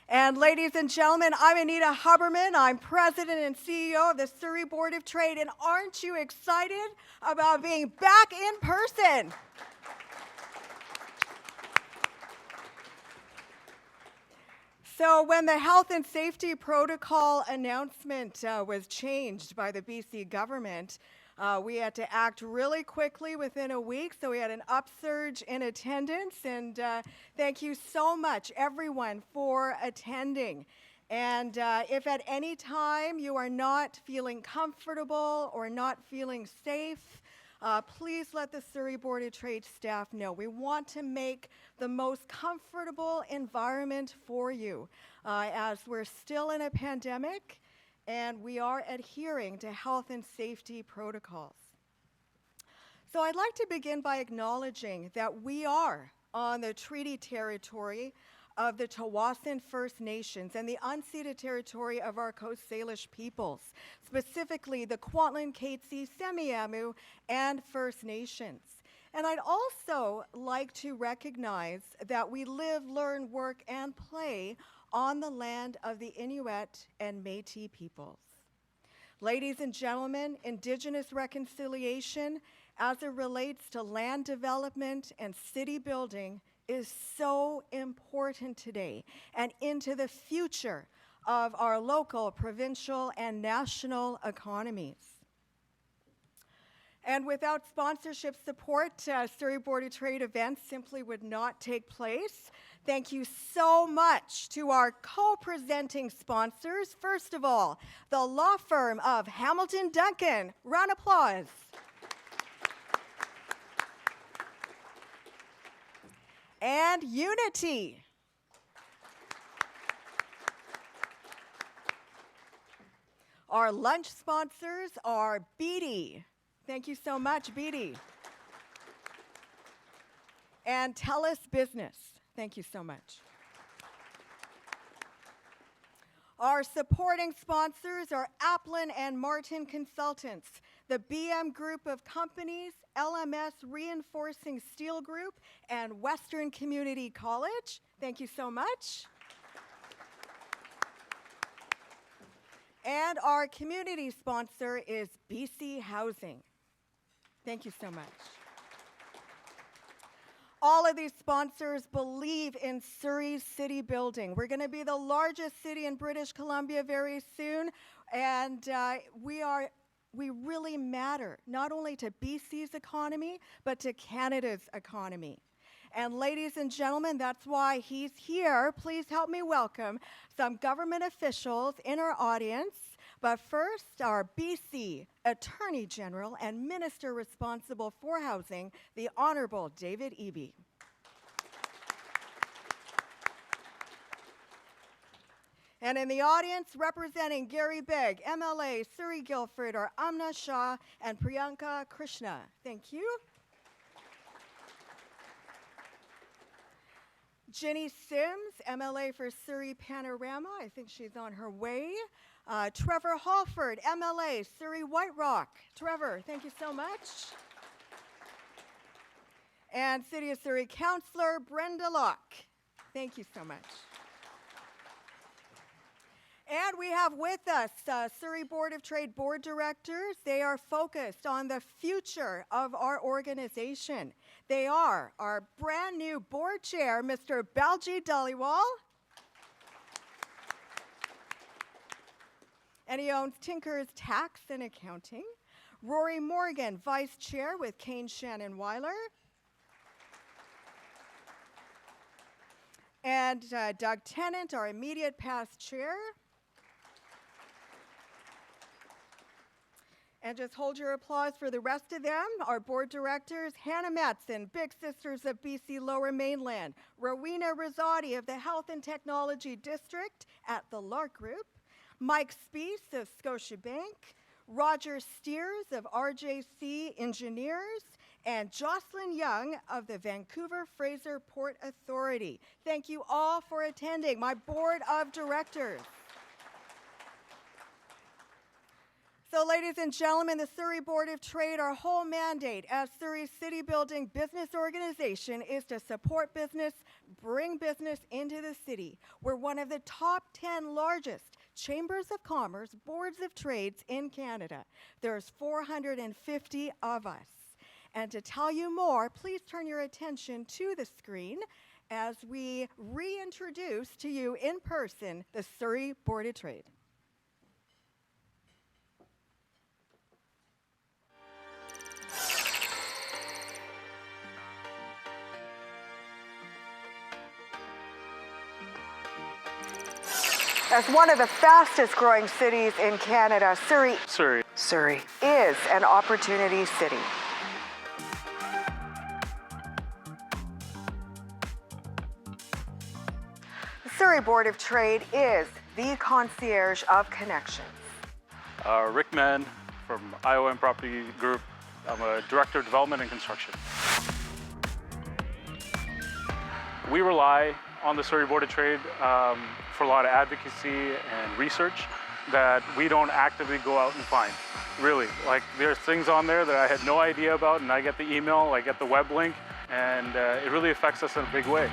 And ladies and gentlemen, I'm Anita Huberman. I'm President and CEO of the Surrey Board of Trade. And aren't you excited about being back in person? So when the health and safety protocol announcement was changed by the BC government, we had to act really quickly within a week, so we had an upsurge in attendance, and thank you so much, everyone, for attending. And if at any time you are not feeling comfortable or not feeling safe, please let the Surrey Board of Trade staff know. We want to make the most comfortable environment for you as we're still in a pandemic and we are adhering to health and safety protocols. So I'd like to begin by acknowledging that we are on the treaty territory of the Hausen First Nations and the unceded territory of our Coast Salish peoples, specifically the Kwantlen, Katzie, Semiahmoo, and First Nations. And I'd also like to recognize that we live, learn, work, and play on the land of the Inuit and Métis peoples. Ladies and gentlemen, Indigenous reconciliation as it relates to land development and city building is so important today and into the future of our local, provincial, and national economies. And without sponsorship support, Surrey Board of Trade events simply would not take place. Thank you so much to our co-presenting sponsors. First of all, the law firm of Hamilton Duncan. Round of applause. And Unity. Our lunch sponsors are Beatty. Thank you so much, Beatty. And TELUS Business. Thank you so much. Our supporting sponsors are Applin and Martin Consultants, the BM Group of Companies, LMS Reinforcing Steel Group, and Western Community College. Thank you so much. And our community sponsor is BC Housing. Thank you so much. All of these sponsors believe in Surrey's city building. We're going to be the largest city in British Columbia very soon, and we really matter, not only to BC's economy, but to Canada's economy. And ladies and gentlemen, that's why he's here. Please help me welcome some government officials in our audience. But first, our BC Attorney General and Minister responsible for housing, the Honourable David Eby. And in the audience, representing Gary Begg, MLA, Surrey Guildford, are Amna Shah and Priyanka Krishna. Thank you. Ginny Sims, MLA for Surrey Panorama. I think she's on her way. Trevor Halford, MLA, Surrey White Rock. Trevor, thank you so much. And City of Surrey Councillor Brenda Locke. Thank you so much. And we have with us Surrey Board of Trade board directors. They are focused on the future of our organization. They are our brand new board chair, Mr. Balji Dhaliwal. And he owns Tinker's Tax and Accounting. Rory Morgan, vice chair with Kane Shannon Weiler. And Doug Tennant, our immediate past chair. And just hold your applause for the rest of them. Our board directors, Hannah Matson, Big Sisters of BC Lower Mainland. Rowena Rosati of the Health and Technology District at the Lark Group. Mike Speece of Scotiabank. Roger Steers of RJC Engineers. And Jocelyn Young of the Vancouver Fraser Port Authority. Thank you all for attending my board of directors. So, ladies and gentlemen, the Surrey Board of Trade, our whole mandate as Surrey City Building Business Organization is to support business, bring business into the city. We're one of the top 10 largest chambers of commerce, boards of trades in Canada. There's 450 of us. And to tell you more, please turn your attention to the screen as we reintroduce to you in person the Surrey Board of Trade. As one of the fastest growing cities in Canada, Surrey is an opportunity city. The Surrey Board of Trade is the concierge of connections. Rick Mann from IOM Property Group. I'm a Director of Development and Construction. We rely on the Surrey Board of Trade for a lot of advocacy and research that we don't actively go out and find. Really, like there's things on there that I had no idea about, and I get the email, I get the web link, and it really affects us in a big way.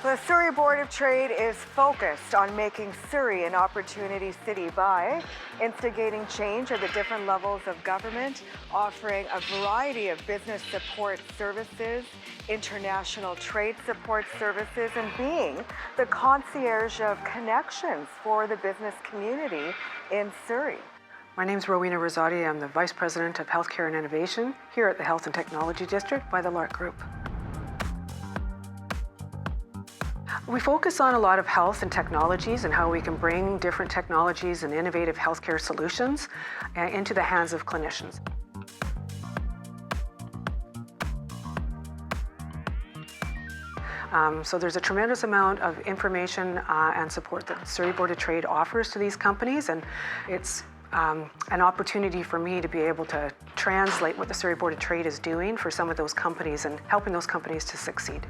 The Surrey Board of Trade is focused on making Surrey an opportunity city by instigating change at the different levels of government, offering a variety of business support services, international trade support services, and being the concierge of connections for the business community in Surrey. My name is Rowena Rosati. I'm the Vice President of Healthcare and Innovation here at the Health and Technology District by the Lark Group. We focus on a lot of health and technologies and how we can bring different technologies and innovative healthcare solutions into the hands of clinicians. So there's a tremendous amount of information and support that Surrey Board of Trade offers to these companies, and it's an opportunity for me to be able to translate what the Surrey Board of Trade is doing for some of those companies and helping those companies to succeed.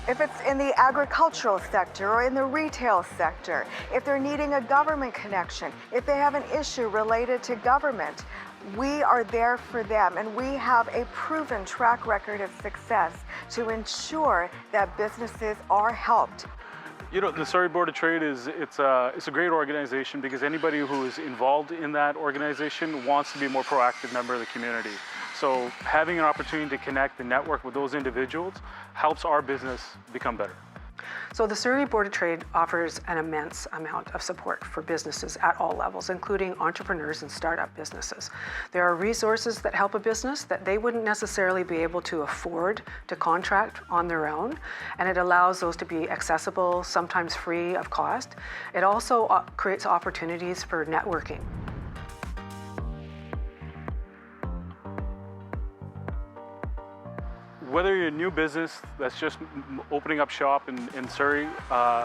If it's in the agricultural sector or in the retail sector, if they're needing a government connection, if they have an issue related to government, we are there for them, and we have a proven track record of success to ensure that businesses are helped. You know, the Surrey Board of Trade it's a great organization because anybody who is involved in that organization wants to be a more proactive member of the community. So having an opportunity to connect and network with those individuals helps our business become better. So the Surrey Board of Trade offers an immense amount of support for businesses at all levels, including entrepreneurs and startup businesses. There are resources that help a business that they wouldn't necessarily be able to afford to contract on their own, and it allows those to be accessible, sometimes free of cost. It also creates opportunities for networking. Whether you're a new business that's just opening up shop in Surrey,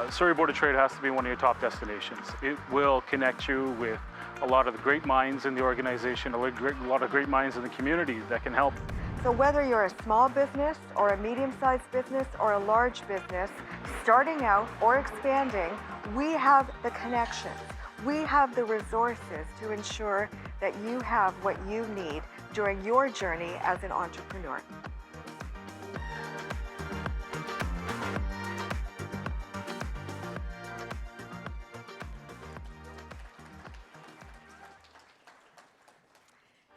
Surrey Board of Trade has to be one of your top destinations. It will connect you with a lot of the great minds in the organization, a lot of great minds in the community that can help. So whether you're a small business or a medium-sized business or a large business, starting out or expanding, we have the connections. We have the resources to ensure that you have what you need during your journey as an entrepreneur.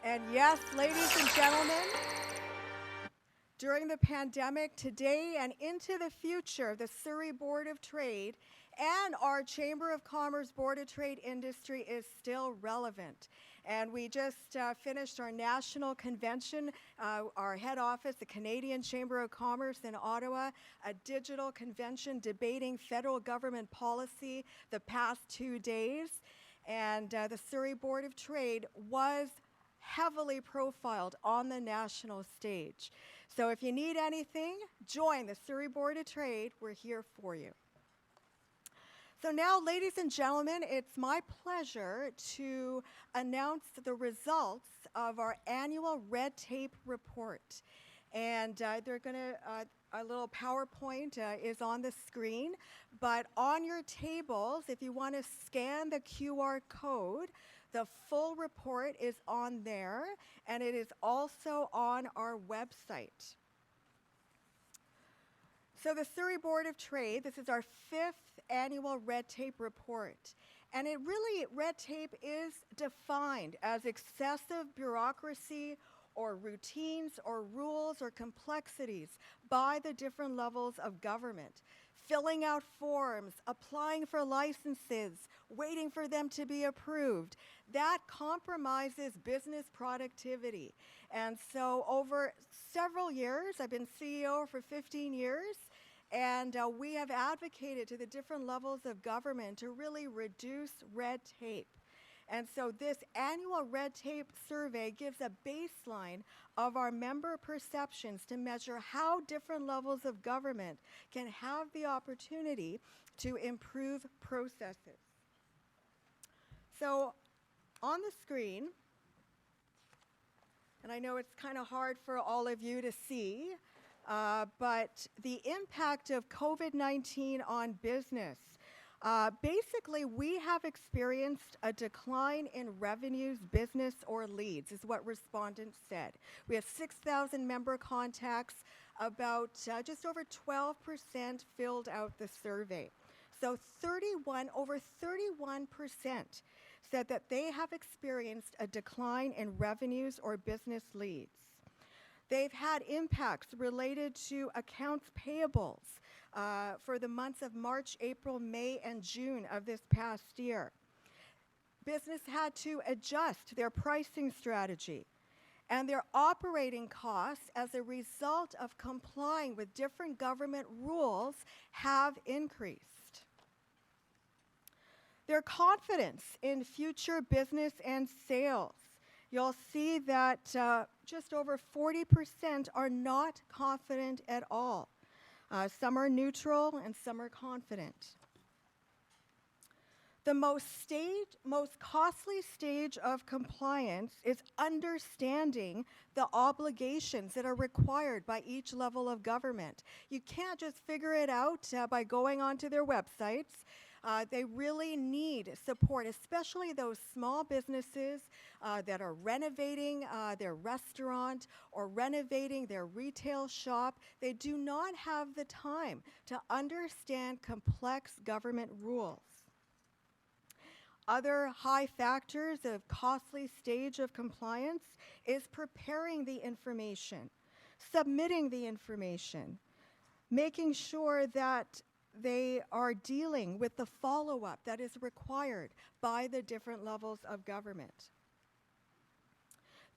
And yes, ladies and gentlemen, during the pandemic, today and into the future, the Surrey Board of Trade and our Chamber of Commerce Board of Trade industry is still relevant. And we just finished our national convention, our head office, the Canadian Chamber of Commerce in Ottawa, a digital convention debating federal government policy the past 2 days. And the Surrey Board of Trade was heavily profiled on the national stage. So if you need anything, join the Surrey Board of Trade. We're here for you. So now, ladies and gentlemen, it's my pleasure to announce the results of our annual red tape report. And they're going to a little PowerPoint is on the screen, but on your tables, if you want to scan the QR code, the full report is on there, and it is also on our website. So the Surrey Board of Trade, this is our 5th annual red tape report. And red tape is defined as excessive bureaucracy or routines or rules or complexities by the different levels of government. Filling out forms, applying for licenses, waiting for them to be approved. That compromises business productivity. And so over several years, I've been CEO for 15 years, and we have advocated to the different levels of government to really reduce red tape. And so this annual red tape survey gives a baseline of our member perceptions to measure how different levels of government can have the opportunity to improve processes. So on the screen, and I know it's kind of hard for all of you to see, but the impact of COVID-19 on business. Basically, we have experienced a decline in revenues, business, or leads, is what respondents said. We have 6,000 member contacts, about just over 12% filled out the survey. So over 31% said that they have experienced a decline in revenues or business leads. They've had impacts related to accounts payables for the months of March, April, May, and June of this past year. Business had to adjust their pricing strategy, and their operating costs as a result of complying with different government rules have increased. Their confidence in future business and sales. You'll see that just over 40% are not confident at all. Some are neutral and some are confident. The most costly stage of compliance is understanding the obligations that are required by each level of government. You can't just figure it out by going onto their websites. They really need support, especially those small businesses that are renovating their restaurant or renovating their retail shop. They do not have the time to understand complex government rules. Other high factors of costly stage of compliance is preparing the information, submitting the information, making sure that they are dealing with the follow-up that is required by the different levels of government.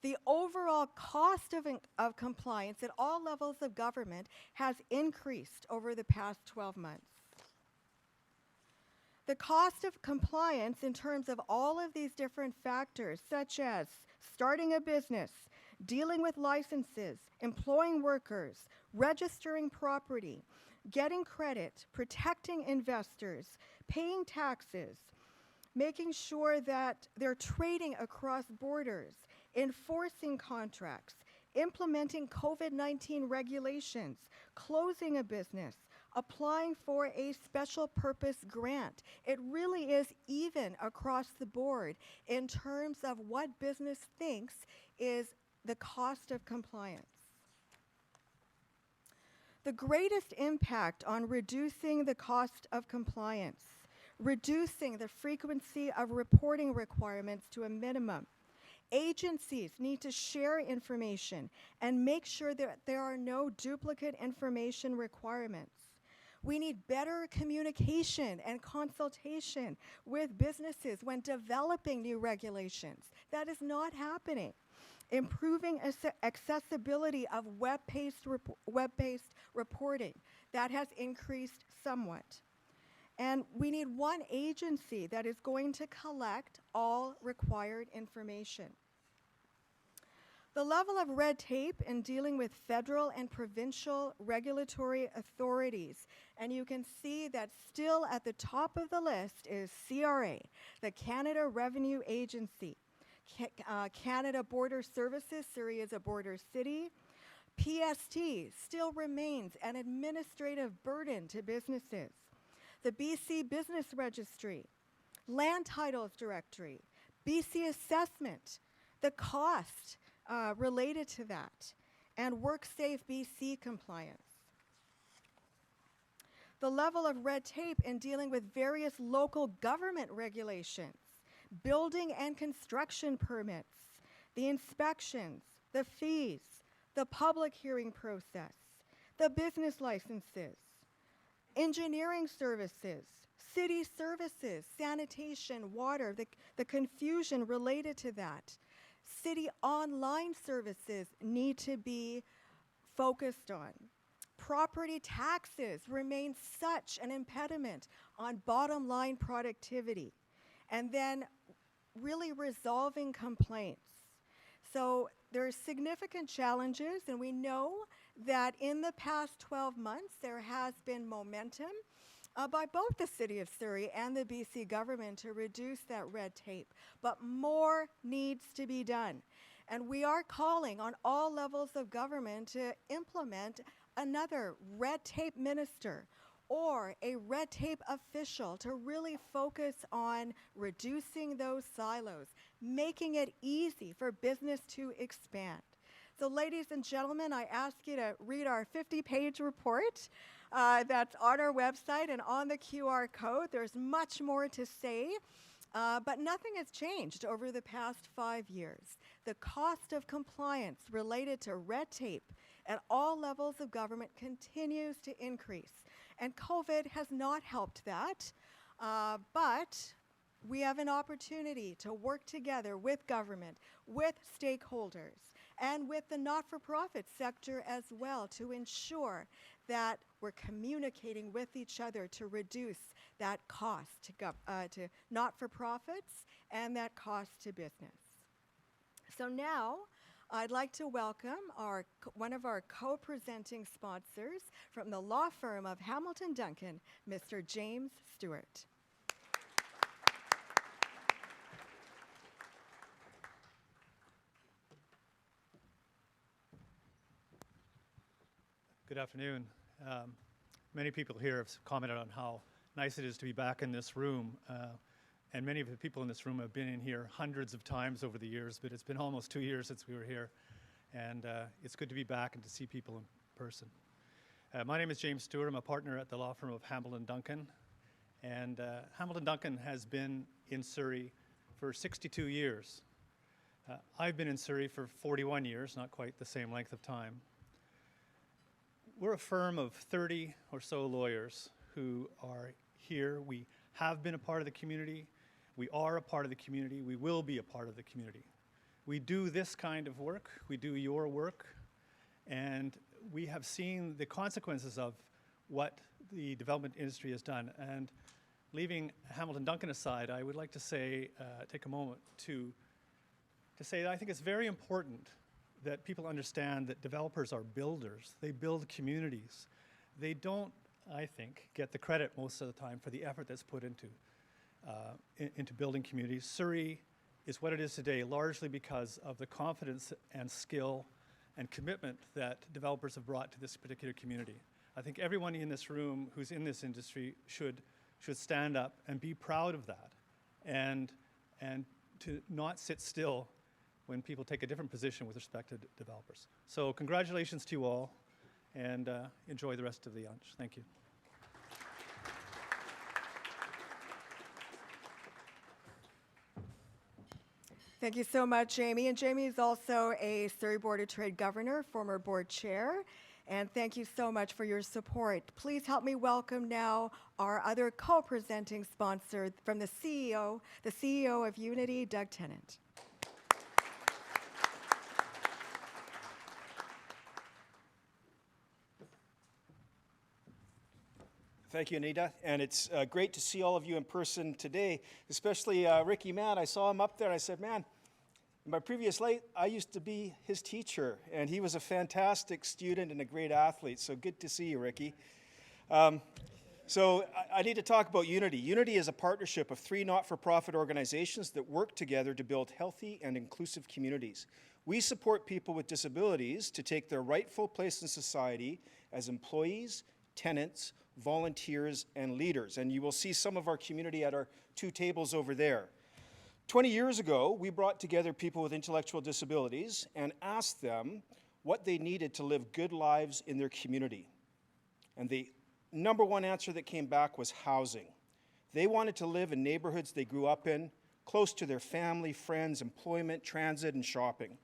The overall cost of compliance at all levels of government has increased over the past 12 months. The cost of compliance in terms of all of these different factors, such as starting a business, dealing with licenses, employing workers, registering property, getting credit, protecting investors, paying taxes, making sure that they're trading across borders, enforcing contracts, implementing COVID-19 regulations, closing a business, applying for a special purpose grant. It really is even across the board in terms of what business thinks is the cost of compliance. The greatest impact on reducing the cost of compliance, reducing the frequency of reporting requirements to a minimum. Agencies need to share information and make sure that there are no duplicate information requirements. We need better communication and consultation with businesses when developing new regulations. That is not happening. Improving accessibility of web-based reporting. That has increased somewhat. And we need one agency that is going to collect all required information. The level of red tape in dealing with federal and provincial regulatory authorities, and you can see that still at the top of the list is CRA, the Canada Revenue Agency. Canada Border Services, Surrey is a border city. PST still remains an administrative burden to businesses. The BC Business Registry, Land Titles Directory, BC Assessment, the cost related to that, and WorkSafe BC compliance. The level of red tape in dealing with various local government regulations, building and construction permits, the inspections, the fees, the public hearing process, the business licenses, engineering services, city services, sanitation, water, the confusion related to that. City online services need to be focused on. Property taxes remain such an impediment on bottom line productivity. And then really resolving complaints. So there are significant challenges, and we know that in the past 12 months there has been momentum by both the City of Surrey and the BC government to reduce that red tape. But more needs to be done. And we are calling on all levels of government to implement another red tape minister or a red tape official to really focus on reducing those silos, making it easy for business to expand. So ladies and gentlemen, I ask you to read our 50-page report that's on our website and on the QR code. There's much more to say, but nothing has changed over the past 5 years. The cost of compliance related to red tape at all levels of government continues to increase. And COVID has not helped that, but we have an opportunity to work together with government, with stakeholders, and with the not-for-profit sector as well to ensure that we're communicating with each other to reduce that cost to not-for-profits and that cost to business. So now, I'd like to welcome one of our co-presenting sponsors from the law firm of Hamilton Duncan, Mr. James Stewart. Good afternoon. Many people here have commented on how nice it is to be back in this room. And many of the people in this room have been in here hundreds of times over the years, but it's been almost 2 years since we were here. And it's good to be back and to see people in person. My name is James Stewart. I'm a partner at the law firm of Hamilton Duncan. And Hamilton Duncan has been in Surrey for 62 years. I've been in Surrey for 41 years, not quite the same length of time. We're a firm of 30 or so lawyers who are here. We have been a part of the community. We are a part of the community. We will be a part of the community. We do this kind of work. We do your work. And we have seen the consequences of what the development industry has done. And leaving Hamilton Duncan aside, I would like to say, take a moment to say that I think it's very important that people understand that developers are builders. They build communities. They don't, I think, get the credit most of the time for the effort that's put into building communities. Surrey is what it is today largely because of the confidence and skill and commitment that developers have brought to this particular community. I think everyone in this room who's in this industry should stand up and be proud of that and to not sit still when people take a different position with respect to developers. So congratulations to you all, and enjoy the rest of the lunch. Thank you. Thank you so much, Jamie. And Jamie is also a Surrey Board of Trade governor, former board chair. And thank you so much for your support. Please help me welcome now our other co-presenting sponsor from the CEO of Unity, Doug Tennant. Thank you, Anita, and it's great to see all of you in person today, especially Ricky Mann. I saw him up there, and I said, man, in my previous life, I used to be his teacher, and he was a fantastic student and a great athlete, so good to see you, Ricky. So I need to talk about Unity. Unity is a partnership of 3 not-for-profit organizations that work together to build healthy and inclusive communities. We support people with disabilities to take their rightful place in society as employees, tenants, volunteers, and leaders. And you will see some of our community at our 2 tables over there. 20 years ago, we brought together people with intellectual disabilities and asked them what they needed to live good lives in their community. And the number one answer that came back was housing. They wanted to live in neighborhoods they grew up in, close to their family, friends, employment, transit, and shopping.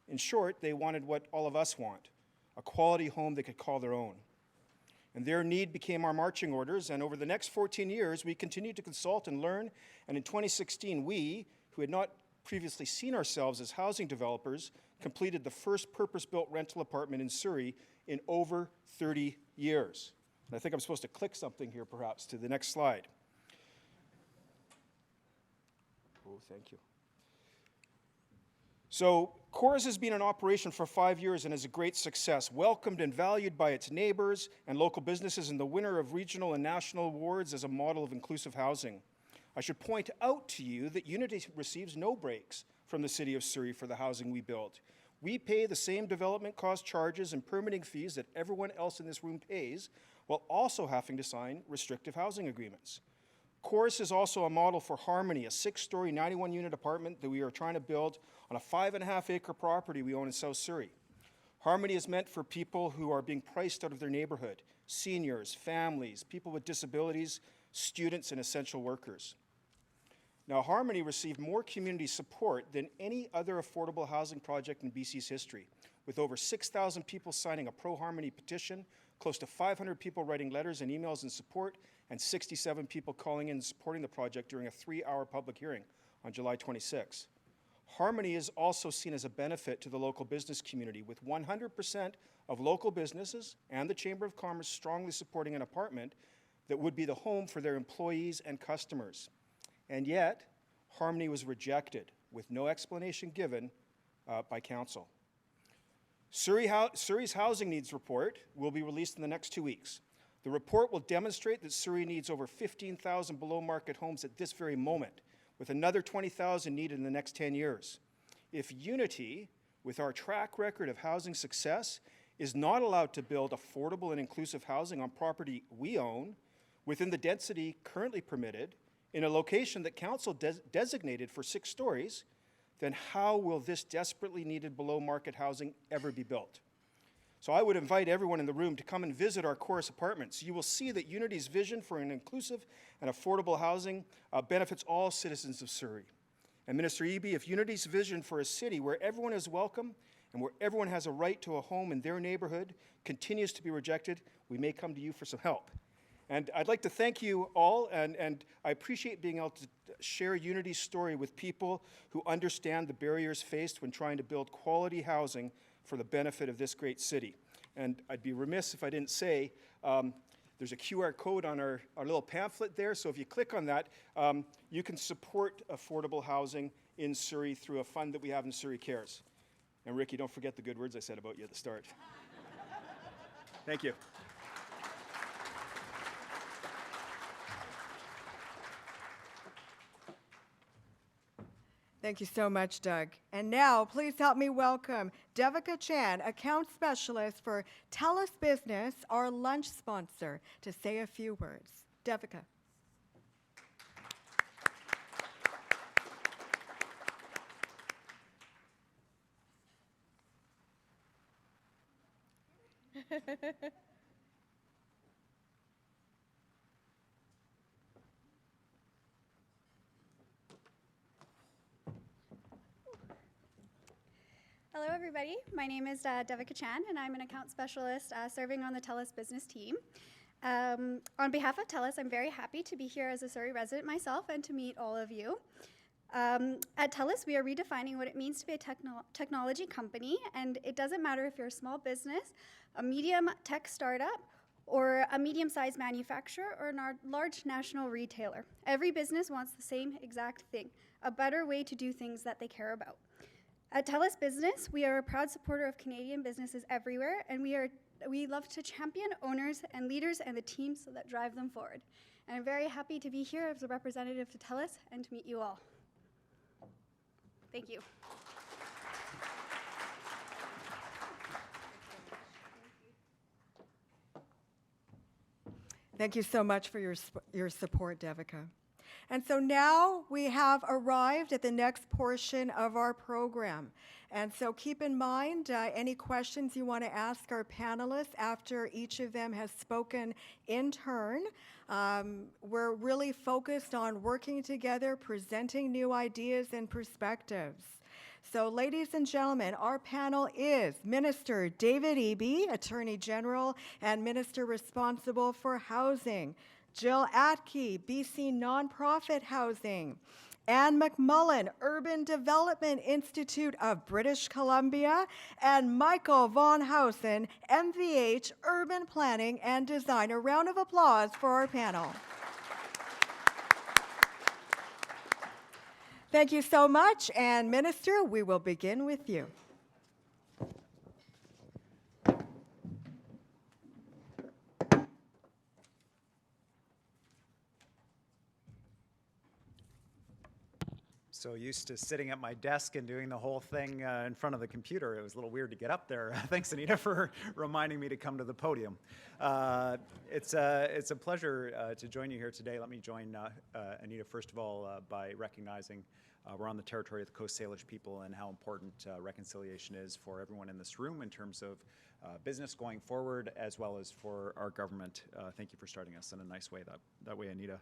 In short, they wanted what all of us want, a quality home they could call their own. And their need became our marching orders, and over the next 14 years, we continued to consult and learn, and in 2016, we, who had not previously seen ourselves as housing developers, completed the first purpose-built rental apartment in Surrey in over 30 years. And I think I'm supposed to click something here, perhaps, to the next slide. Oh, thank you. So, Chorus has been in operation for 5 years and is a great success, welcomed and valued by its neighbors and local businesses, and the winner of regional and national awards as a model of inclusive housing. I should point out to you that Unity receives no breaks from the City of Surrey for the housing we build. We pay the same development cost charges and permitting fees that everyone else in this room pays, while also having to sign restrictive housing agreements. Chorus is also a model for Harmony, a 6-story, 91-unit apartment that we are trying to build on a 5.5-acre property we own in South Surrey. Harmony is meant for people who are being priced out of their neighborhood, seniors, families, people with disabilities, students, and essential workers. Now, Harmony received more community support than any other affordable housing project in BC's history, with over 6,000 people signing a pro-Harmony petition, close to 500 people writing letters and emails in support, and 67 people calling in and supporting the project during a 3-hour public hearing on July 26. Harmony is also seen as a benefit to the local business community, with 100% of local businesses and the Chamber of Commerce strongly supporting an apartment that would be the home for their employees and customers. And yet, Harmony was rejected with no explanation given by council. Surrey's housing needs report will be released in the next 2 weeks. The report will demonstrate that Surrey needs over 15,000 below-market homes at this very moment, with another 20,000 needed in the next 10 years. If Unity, with our track record of housing success, is not allowed to build affordable and inclusive housing on property we own, within the density currently permitted, in a location that council designated for 6 stories, then how will this desperately needed below-market housing ever be built? So I would invite everyone in the room to come and visit our Chorus apartments. You will see that Unity's vision for an inclusive and affordable housing benefits all citizens of Surrey. And Minister Eby, if Unity's vision for a city where everyone is welcome and where everyone has a right to a home in their neighborhood continues to be rejected, we may come to you for some help. And I'd like to thank you all, and I appreciate being able to share Unity's story with people who understand the barriers faced when trying to build quality housing for the benefit of this great city. And I'd be remiss if I didn't say, there's a QR code on our little pamphlet there, so if you click on that, you can support affordable housing in Surrey through a fund that we have in Surrey Cares. And Ricky, don't forget the good words I said about you at the start. Thank you. Thank you so much, Doug. And now, please help me welcome Devika Chan, Account Specialist for TELUS Business, our lunch sponsor, to say a few words. Devika. Hello, everybody. My name is Devika Chan, and I'm an account specialist serving on the TELUS business team. On behalf of TELUS, I'm very happy to be here as a Surrey resident myself and to meet all of you. At TELUS, we are redefining what it means to be a technology company, and it doesn't matter if you're a small business, a medium tech startup, or a medium-sized manufacturer, or a large national retailer. Every business wants the same exact thing, a better way to do things that they care about. At TELUS Business, we are a proud supporter of Canadian businesses everywhere, and we are we love to champion owners and leaders and the teams that drive them forward. And I'm very happy to be here as a representative to TELUS and to meet you all. Thank you. Thank you so much for your support, Devika. And so now we have arrived at the next portion of our program. And so keep in mind any questions you want to ask our panelists after each of them has spoken in turn. We're really focused on working together, presenting new ideas and perspectives. So, ladies and gentlemen, our panel is Minister David Eby, Attorney General and Minister responsible for Housing; Jill Atkey, BC Nonprofit Housing; Anne McMullin, Urban Development Institute of British Columbia; and Michael von Hausen, MVH, Urban Planning and Design. A round of applause for our panel. Thank you so much, and Minister, we will begin with you. So used to sitting at my desk and doing the whole thing in front of the computer. It was a little weird to get up there. Thanks, Anita, for reminding me to come to the podium. It's a pleasure to join you here today. Let me join Anita, first of all, by recognizing we're on the territory of the Coast Salish people and how important reconciliation is for everyone in this room in terms of business going forward, as well as for our government. Thank you for starting us in a nice way that way, Anita.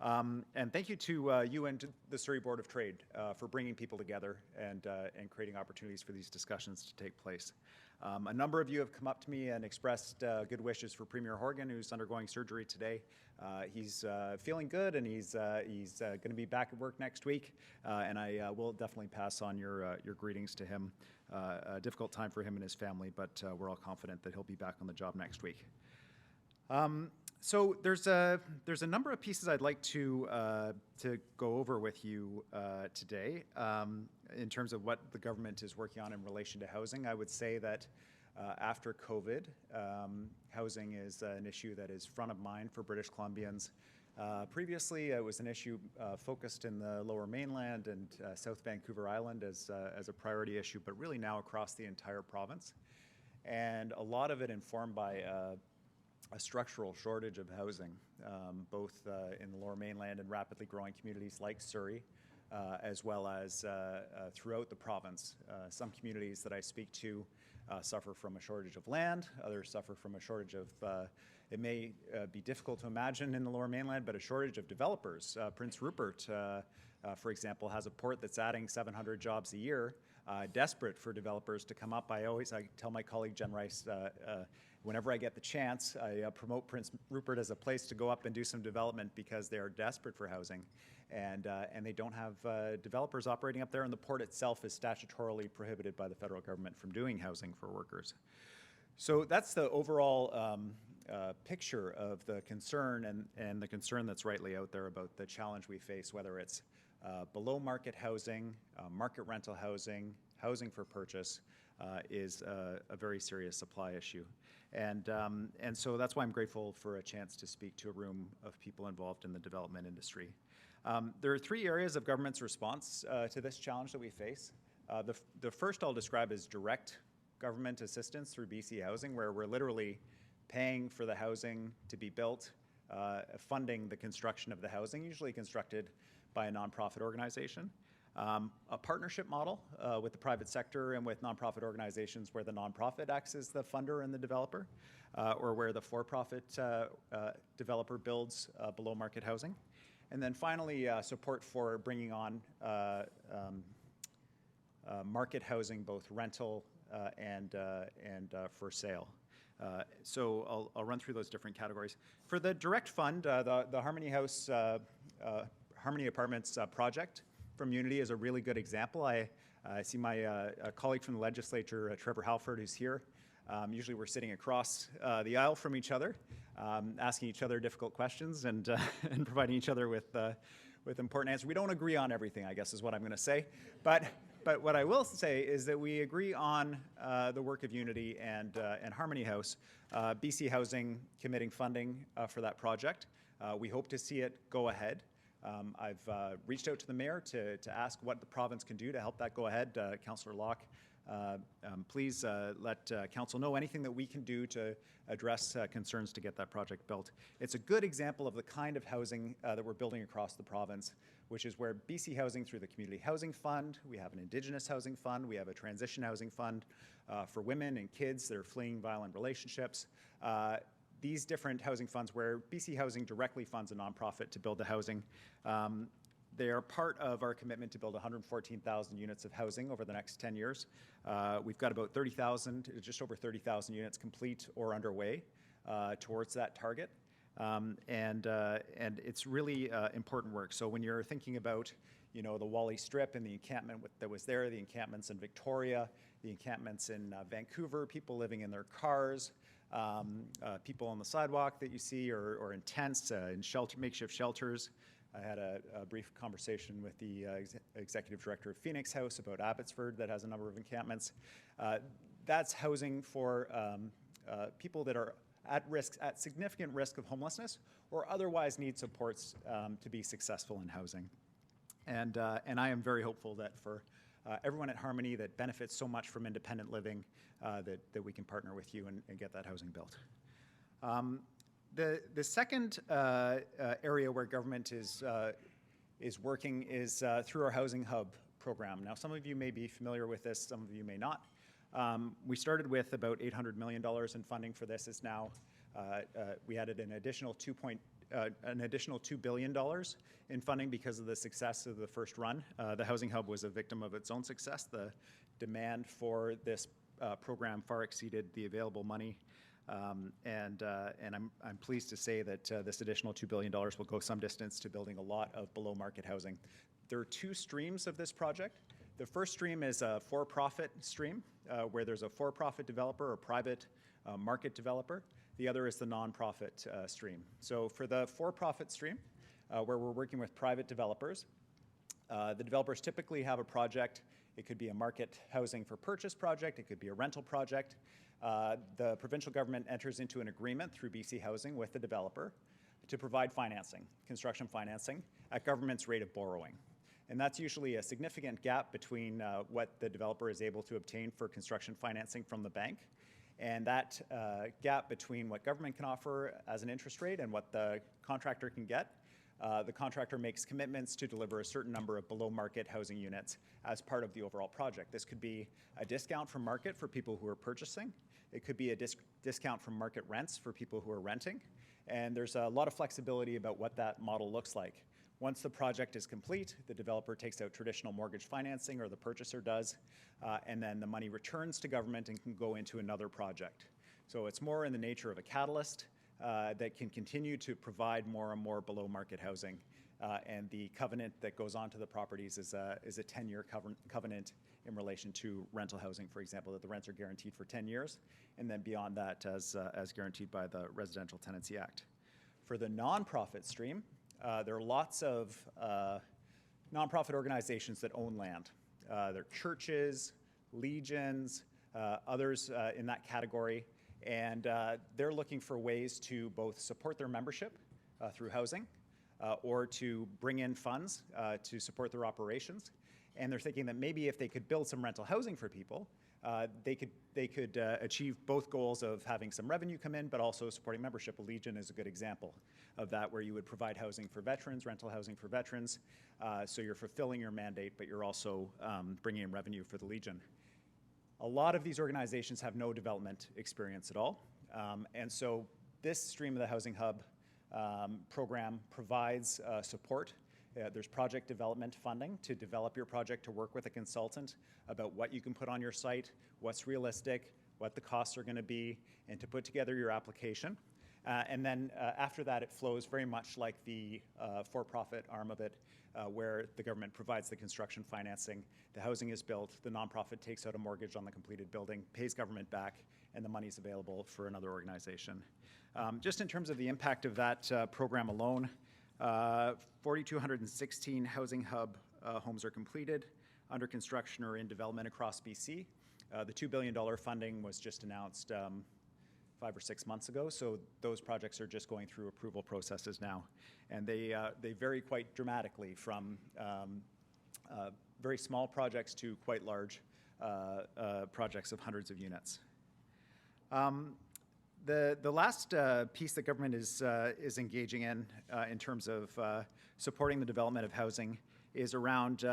And thank you to you and to the Surrey Board of Trade for bringing people together and creating opportunities for these discussions to take place. A number of you have come up to me and expressed good wishes for Premier Horgan, who's undergoing surgery today. He's feeling good, and he's going to be back at work next week, and I will definitely pass on your greetings to him. A difficult time for him and his family, but we're all confident that he'll be back on the job next week. So there's a number of pieces I'd like to go over with you today in terms of what the government is working on in relation to housing. I would say that after COVID, housing is an issue that is front of mind for British Columbians. Previously, it was an issue focused in the Lower Mainland and South Vancouver Island as a priority issue, but really now across the entire province. And a lot of it informed by a structural shortage of housing, both in the Lower Mainland and rapidly growing communities like Surrey, as well as throughout the province. Some communities that I speak to suffer from a shortage of land, others suffer from a shortage of, it may be difficult to imagine in the Lower Mainland, but a shortage of developers. Prince Rupert, for example, has a port that's adding 700 jobs a year, desperate for developers to come up. I tell my colleague Jen Rice, whenever I get the chance, I promote Prince Rupert as a place to go up and do some development because they are desperate for housing, and they don't have developers operating up there, and the port itself is statutorily prohibited by the federal government from doing housing for workers. So that's the overall picture of the concern and the concern that's rightly out there about the challenge we face, whether it's below market housing, market rental housing, housing for purchase, is a very serious supply issue. And so that's why I'm grateful for a chance to speak to a room of people involved in the development industry. There are three areas of government's response to this challenge that we face. The first I'll describe as direct government assistance through BC Housing, where we're literally paying for the housing to be built, funding the construction of the housing, usually constructed by a nonprofit organization. A partnership model with the private sector and with nonprofit organizations where the nonprofit acts as the funder and the developer, or where the for-profit developer builds below market housing. And then finally, support for bringing on market housing, both rental and for sale. So I'll run through those different categories. For the direct fund, the Harmony House, Harmony Apartments project from Unity is a really good example. I see my colleague from the legislature, Trevor Halford, who's here. Usually we're sitting across the aisle from each other, asking each other difficult questions and providing each other with important answers. We don't agree on everything, I guess is what I'm going to say. But But what I will say is that we agree on the work of Unity and Harmony House, BC Housing committing funding for that project. We hope to see it go ahead. I've reached out to the mayor to ask what the province can do to help that go ahead. Councillor Locke, please let council know anything that we can do to address concerns to get that project built. It's a good example of the kind of housing that we're building across the province, which is where BC Housing, through the Community Housing Fund, we have an Indigenous Housing Fund, we have a Transition Housing Fund for women and kids that are fleeing violent relationships. These different housing funds where BC Housing directly funds a nonprofit to build the housing. They are part of our commitment to build 114,000 units of housing over the next 10 years. We've got about 30,000, just over 30,000 units complete or underway towards that target. And it's really important work. So when you're thinking about, you know, the Wally Strip and the encampment that was there, the encampments in Victoria, the encampments in Vancouver, people living in their cars, people on the sidewalk that you see, or in tents, in makeshift shelters. I had a brief conversation with the executive director of Phoenix House about Abbotsford that has a number of encampments. That's housing for people that are at risk, at significant risk of homelessness, or otherwise need supports to be successful in housing. And I am very hopeful that for everyone at Harmony that benefits so much from independent living, that we can partner with you and get that housing built. The second area where government is working is through our Housing Hub program. Now, some of you may be familiar with this, some of you may not. We started with about $800 million in funding for this. Is now we added an additional $2 billion in funding because of the success of the first run. The Housing Hub was a victim of its own success. The demand for this program far exceeded the available money. And I'm pleased to say that this additional $2 billion will go some distance to building a lot of below-market housing. There are two streams of this project. The first stream is a for-profit stream, where there's a for-profit developer or private market developer. The other is the nonprofit stream. So for the for-profit stream, where we're working with private developers, the developers typically have a project. It could be a market housing for purchase project. It could be a rental project. The provincial government enters into an agreement through BC Housing with the developer to provide financing, construction financing, at government's rate of borrowing. And that's usually a significant gap between what the developer is able to obtain for construction financing from the bank, and that gap between what government can offer as an interest rate and what the contractor can get. The contractor makes commitments to deliver a certain number of below-market housing units as part of the overall project. This could be a discount from market for people who are purchasing. It could be a discount from market rents for people who are renting. And there's a lot of flexibility about what that model looks like. Once the project is complete, the developer takes out traditional mortgage financing, or the purchaser does, and then the money returns to government and can go into another project. So it's more in the nature of a catalyst that can continue to provide more and more below-market housing. And the covenant that goes onto the properties is a 10-year covenant in relation to rental housing, for example, that the rents are guaranteed for 10 years, and then beyond that as guaranteed by the Residential Tenancy Act. For the nonprofit stream, there are lots of nonprofit organizations that own land. They're churches, legions, others in that category, and they're looking for ways to both support their membership through housing or to bring in funds to support their operations. And they're thinking that maybe if they could build some rental housing for people, they could achieve both goals of having some revenue come in, but also supporting membership. A Legion is a good example of that, where you would provide housing for veterans, rental housing for veterans. So you're fulfilling your mandate, but you're also bringing in revenue for the Legion. A lot of these organizations have no development experience at all. And so this stream of the Housing Hub program provides support. There's project development funding to develop your project, to work with a consultant about what you can put on your site, what's realistic, what the costs are going to be, and to put together your application. And then after that, it flows very much like the for-profit arm of it, where the government provides the construction financing, the housing is built, the nonprofit takes out a mortgage on the completed building, pays government back, and the money's available for another organization. Just in terms of the impact of that program alone, 4,216 Housing Hub homes are completed. under construction or in development across BC. The $2 billion funding was just announced 5 or 6 months ago, so those projects are just going through approval processes now. And they vary quite dramatically from very small projects to quite large projects of hundreds of units. The last piece that government is engaging in terms of supporting the development of housing is around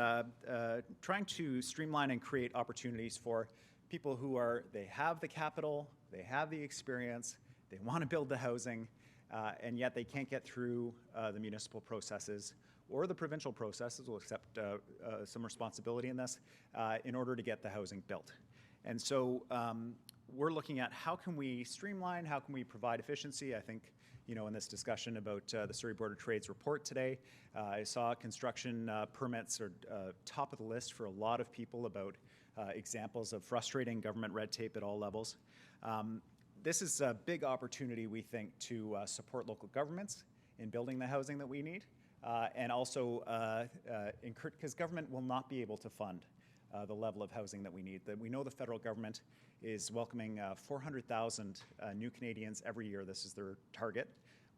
trying to streamline and create opportunities for people who they have the capital, they have the experience, they want to build the housing, and yet they can't get through the municipal processes or the provincial processes. Will accept some responsibility in this in order to get the housing built. And so we're looking at how can we streamline, how can we provide efficiency. I think, in this discussion about the Surrey Board of Trade's report today, I saw construction permits are top of the list for a lot of people about examples of frustrating government red tape at all levels. This is a big opportunity, we think, to support local governments in building the housing that we need, and also because government will not be able to fund the level of housing that we need. We know the federal government is welcoming 400,000 new Canadians every year. This is their target.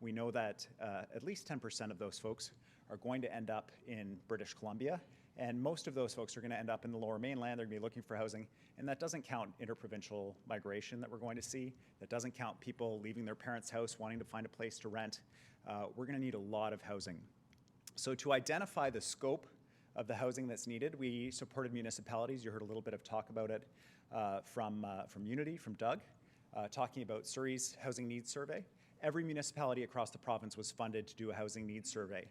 We know that at least 10% of those folks are going to end up in British Columbia, and most of those folks are going to end up in the Lower Mainland. They're going to be looking for housing, and that doesn't count interprovincial migration that we're going to see. That doesn't count people leaving their parents' house wanting to find a place to rent. We're going to need a lot of housing. So to identify the scope of the housing that's needed, we supported municipalities. You heard a little bit of talk about it from Unity, from Doug, talking about Surrey's housing needs survey. Every municipality across the province was funded to do a housing needs survey.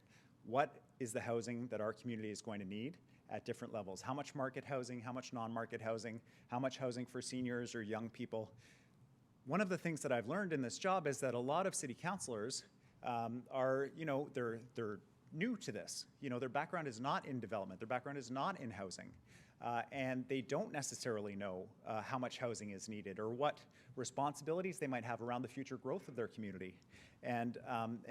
What is the housing that our community is going to need at different levels? How much market housing, how much non-market housing, how much housing for seniors or young people? One of the things that I've learned in this job is that a lot of city councillors are, they're new to this. Their background is not in development, their background is not in housing, and they don't necessarily know how much housing is needed or what responsibilities they might have around the future growth of their community. And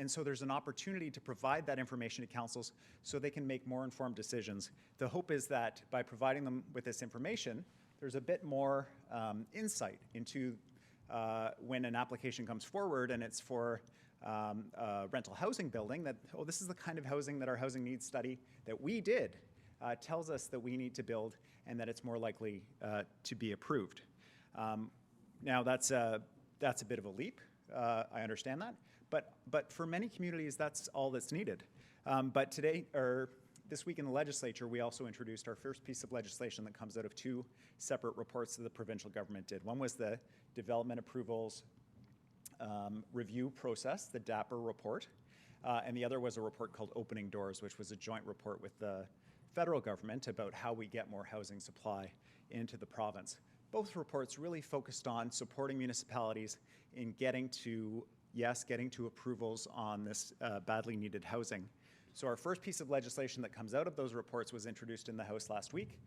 so there's an opportunity to provide that information to councils so they can make more informed decisions. The hope is that by providing them with this information, there's a bit more insight into when an application comes forward and it's for rental housing building, that, this is the kind of housing that our housing needs study that we did tells us that we need to build, and that it's more likely to be approved. Now that's a bit of a leap. I understand that, but for many communities that's all that's needed. But today, or this week in the legislature, we also introduced our first piece of legislation that comes out of two separate reports that the provincial government did. One was the development approvals review process, the DAPR report, and the other was a report called Opening Doors, which was a joint report with the federal government about how we get more housing supply into the province. Both reports really focused on supporting municipalities in getting to approvals on this badly needed housing. So our first piece of legislation that comes out of those reports was introduced in the House last week.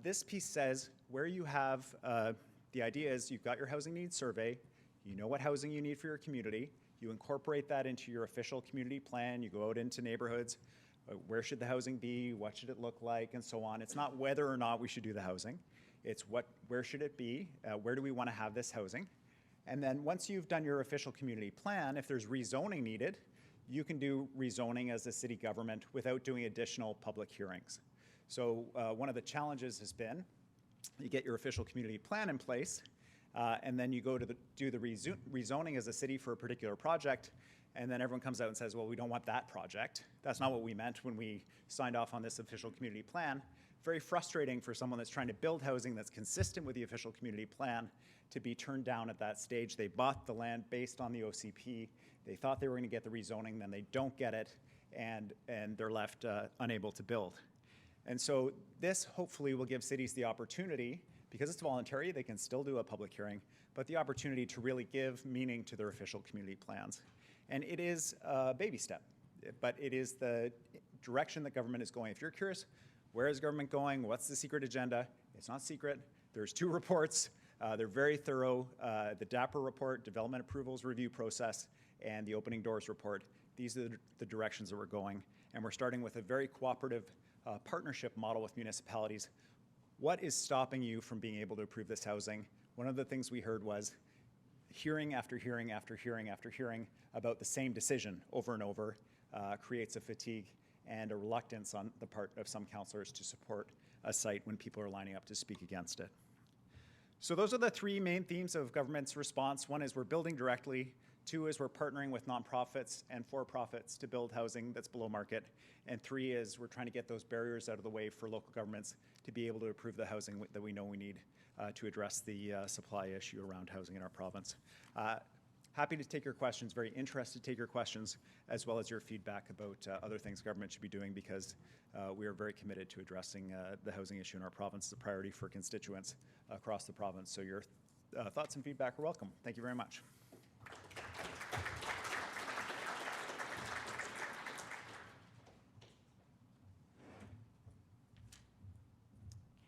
This piece says where you have, the idea is you've got your housing needs survey, you know what housing you need for your community, you incorporate that into your official community plan, you go out into neighborhoods, where should the housing be, what should it look like, and so on. It's not whether or not we should do the housing, it's where should it be, where do we want to have this housing. And then once you've done your official community plan, if there's rezoning needed, you can do rezoning as a city government without doing additional public hearings. So one of the challenges has been, you get your official community plan in place, and then you go to do the rezoning as a city for a particular project, and then everyone comes out and says, well, we don't want that project. That's not what we meant when we signed off on this official community plan. Very frustrating for someone that's trying to build housing that's consistent with the official community plan to be turned down at that stage. They bought the land based on the OCP. They thought they were going to get the rezoning, then they don't get it, and they're left unable to build. And so this hopefully will give cities the opportunity, because it's voluntary, they can still do a public hearing, but the opportunity to really give meaning to their official community plans. And it is a baby step, but it is the direction that government is going. If you're curious, where is government going? What's the secret agenda? It's not secret. There's two reports. They're very thorough. The DAPR report, Development Approvals Review Process, and the Opening Doors report. These are the directions that we're going. And we're starting with a very cooperative partnership model with municipalities. What is stopping you from being able to approve this housing? One of the things we heard was hearing after hearing after hearing after hearing about the same decision over and over creates a fatigue and a reluctance on the part of some councillors to support a site when people are lining up to speak against it. So those are the three main themes of government's response. One is we're building directly. Two is we're partnering with nonprofits and for-profits to build housing that's below market. And three is we're trying to get those barriers out of the way for local governments to be able to approve the housing that we know we need to address the supply issue around housing in our province. Happy to take your questions, very interested to take your questions, as well as your feedback about other things government should be doing, because we are very committed to addressing the housing issue in our province as a priority for constituents across the province. So your thoughts and feedback are welcome. Thank you very much.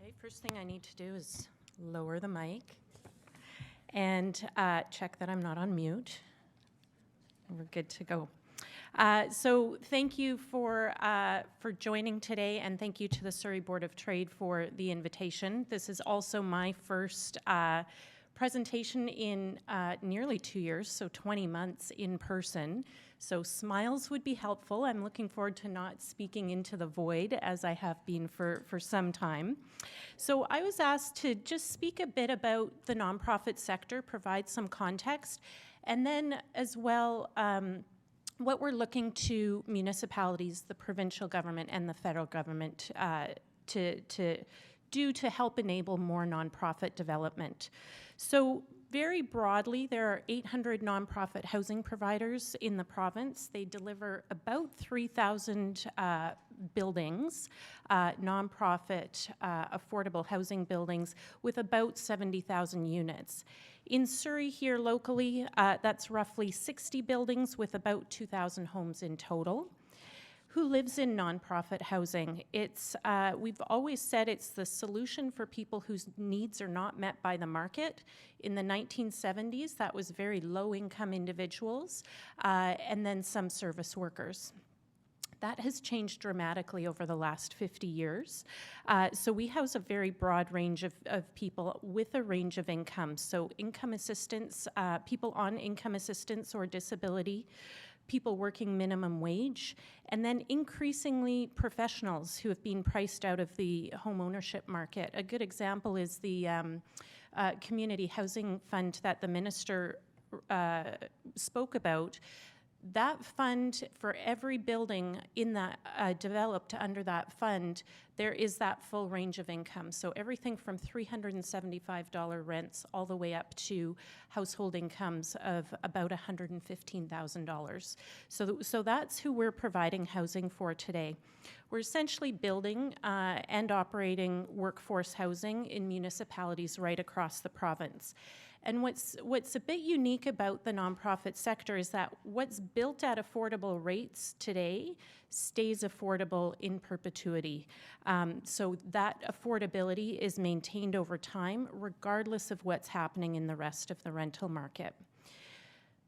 Okay, first thing I need to do is lower the mic and check that I'm not on mute. We're good to go. So thank you for joining today, and thank you to the Surrey Board of Trade for the invitation. This is also my first presentation in nearly 2 years, so 20 months in person. So smiles would be helpful. I'm looking forward to not speaking into the void as I have been for some time. So I was asked to just speak a bit about the nonprofit sector, provide some context, and then as well what we're looking to municipalities, the provincial government and the federal government to do to help enable more nonprofit development. So very broadly, there are 800 nonprofit housing providers in the province. They deliver about 3,000 buildings, nonprofit affordable housing buildings with about 70,000 units. In Surrey here locally, that's roughly 60 buildings with about 2,000 homes in total. Who lives in nonprofit housing? It's we've always said it's the solution for people whose needs are not met by the market. In the 1970s, that was very low-income individuals, and then some service workers. That has changed dramatically over the last 50 years. So we house a very broad range of people with a range of incomes. So income assistance, people on income assistance or disability, people working minimum wage, and then increasingly professionals who have been priced out of the home ownership market. A good example is the community housing fund that the minister spoke about. That fund, for every building in that developed under that fund, there is that full range of income. So everything from $375 rents all the way up to household incomes of about $115,000. So that's who we're providing housing for today. We're essentially building and operating workforce housing in municipalities right across the province. And what's a bit unique about the nonprofit sector is that what's built at affordable rates today stays affordable in perpetuity. So that affordability is maintained over time, regardless of what's happening in the rest of the rental market.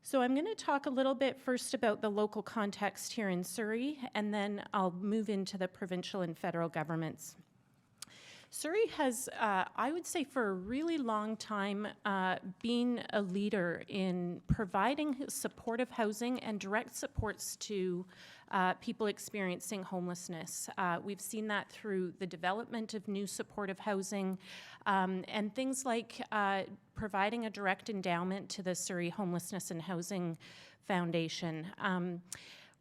So I'm going to talk a little bit first about the local context here in Surrey, and then I'll move into the provincial and federal governments. Surrey has, I would say for a really long time, been a leader in providing supportive housing and direct supports to people experiencing homelessness. We've seen that through the development of new supportive housing and things like providing a direct endowment to the Surrey Homelessness and Housing Foundation.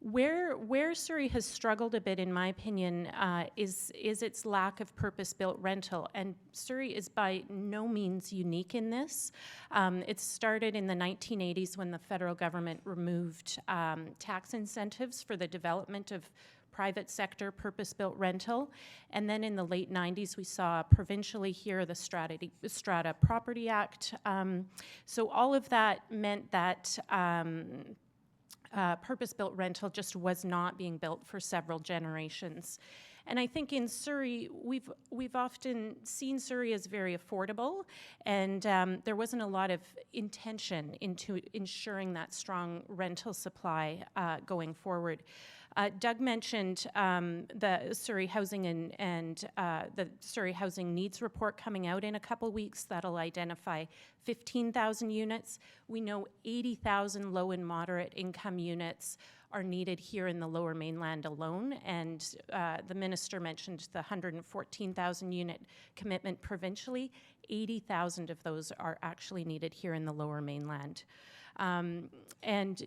Where Surrey has struggled a bit, in my opinion, is its lack of purpose-built rental, and Surrey is by no means unique in this. It started in the 1980s when the federal government removed tax incentives for the development of private sector purpose-built rental, and then in the late 90s we saw provincially here the Strata Property Act. So all of that meant that purpose-built rental just was not being built for several generations. And I think in Surrey, we've often seen Surrey as very affordable, and there wasn't a lot of intention into ensuring that strong rental supply going forward. Doug mentioned the Surrey Housing and the Surrey Housing Needs Report coming out in a couple weeks that'll identify 15,000 units. We know 80,000 low and moderate income units are needed here in the Lower Mainland alone, and the minister mentioned the 114,000 unit commitment provincially. 80,000 of those are actually needed here in the Lower Mainland. And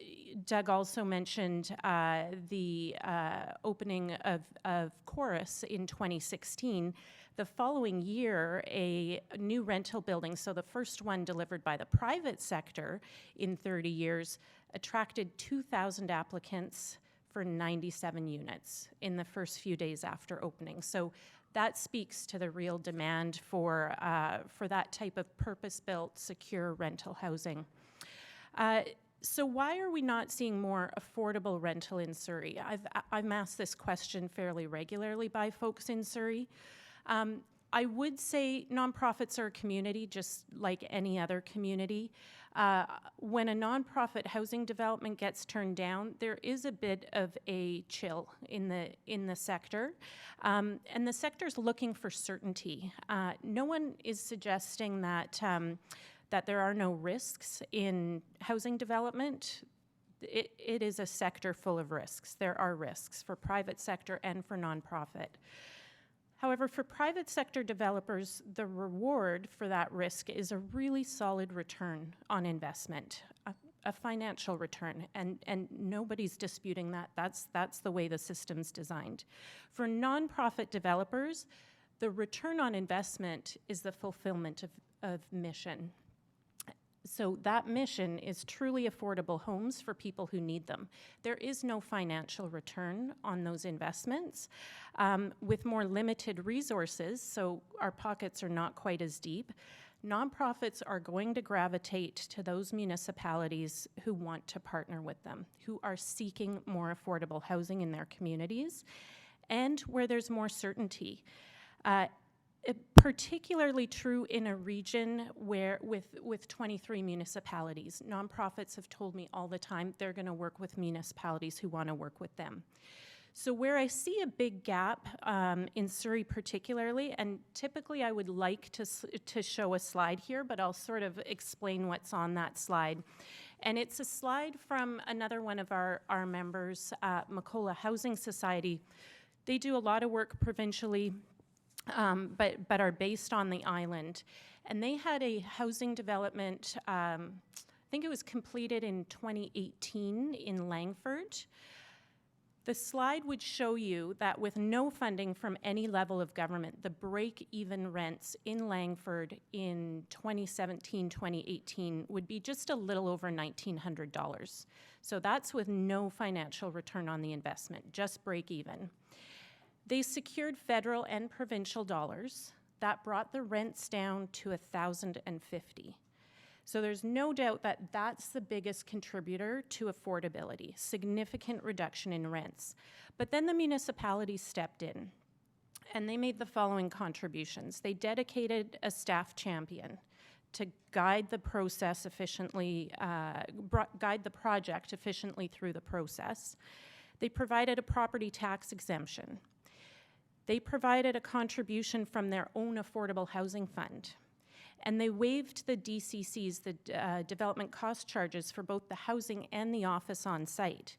Doug also mentioned the opening of Chorus in 2016. The following year, a new rental building, so the first one delivered by the private sector in 30 years, attracted 2,000 applicants for 97 units in the first few days after opening. So that speaks to the real demand for that type of purpose-built, secure rental housing. So why are we not seeing more affordable rental in Surrey? I'm asked this question fairly regularly by folks in Surrey. I would say nonprofits are a community just like any other community. When a nonprofit housing development gets turned down, there is a bit of a chill in the sector, and the sector's looking for certainty. No one is suggesting that that there are no risks in housing development. It is a sector full of risks. There are risks for private sector and for nonprofit. However, for private sector developers, the reward for that risk is a really solid return on investment, a financial return, and nobody's disputing that. That's the way the system's designed. For nonprofit developers, the return on investment is the fulfillment of mission. So that mission is truly affordable homes for people who need them. There is no financial return on those investments. With more limited resources, so our pockets are not quite as deep, nonprofits are going to gravitate to those municipalities who want to partner with them, who are seeking more affordable housing in their communities, and where there's more certainty. Particularly true in a region where with 23 municipalities. Nonprofits have told me all the time they're going to work with municipalities who want to work with them. So where I see a big gap in Surrey particularly, and typically I would like to show a slide here, but I'll sort of explain what's on that slide. And it's a slide from another one of our members, McMullin Housing Society. They do a lot of work provincially, but are based on the island. And they had a housing development, I think it was completed in 2018 in Langford. The slide would show you that with no funding from any level of government, the break-even rents in Langford in 2017-2018 would be just a little over $1,900. So that's with no financial return on the investment, just break-even. They secured federal and provincial dollars. That brought the rents down to $1,050. So there's no doubt that that's the biggest contributor to affordability, significant reduction in rents. But then the municipalities stepped in, and they made the following contributions. They dedicated a staff champion to guide the process efficiently, guide the project efficiently through the process. They provided a property tax exemption. They provided a contribution from their own affordable housing fund. And they waived the DCCs, the development cost charges, for both the housing and the office on site.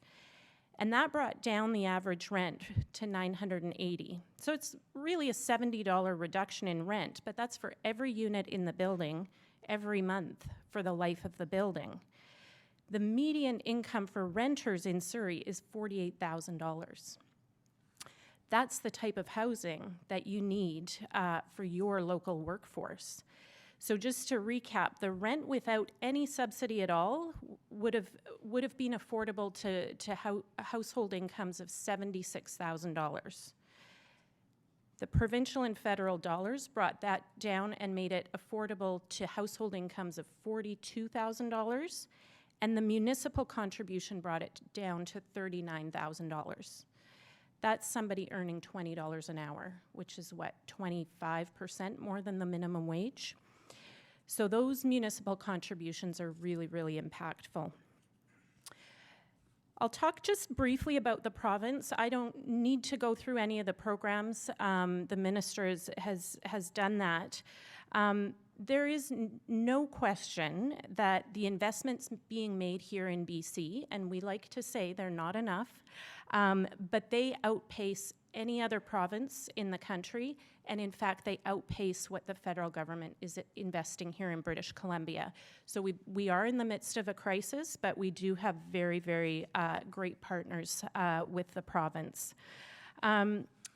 And that brought down the average rent to $980. So it's really a $70 reduction in rent, but that's for every unit in the building every month for the life of the building. The median income for renters in Surrey is $48,000. That's the type of housing that you need for your local workforce. So just to recap, the rent without any subsidy at all would have been affordable to household incomes of $76,000. The provincial and federal dollars brought that down and made it affordable to household incomes of $42,000, and the municipal contribution brought it down to $39,000. That's somebody earning $20 an hour, which is what, 25% more than the minimum wage? So those municipal contributions are really, really impactful. I'll talk just briefly about the province. I don't need to go through any of the programs. The minister has done that. There is no question that the investments being made here in BC, and we like to say they're not enough, but they outpace any other province in the country, and in fact, they outpace what the federal government is investing here in British Columbia. So we are in the midst of a crisis, but we do have very, very great partners with the province.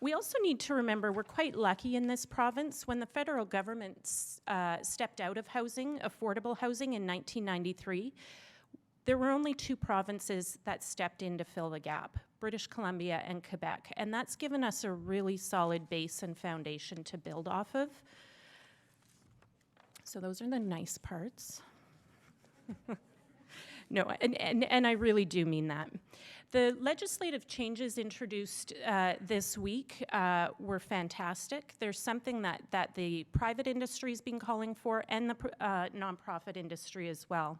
We also need to remember we're quite lucky in this province. When the federal government stepped out of housing, affordable housing, in 1993, there were only 2 provinces that stepped in to fill the gap, British Columbia and Quebec. And that's given us a really solid base and foundation to build off of. So those are the nice parts. No, and I really do mean that. The legislative changes introduced this week were fantastic. There's something that the private industry has been calling for, and the nonprofit industry as well.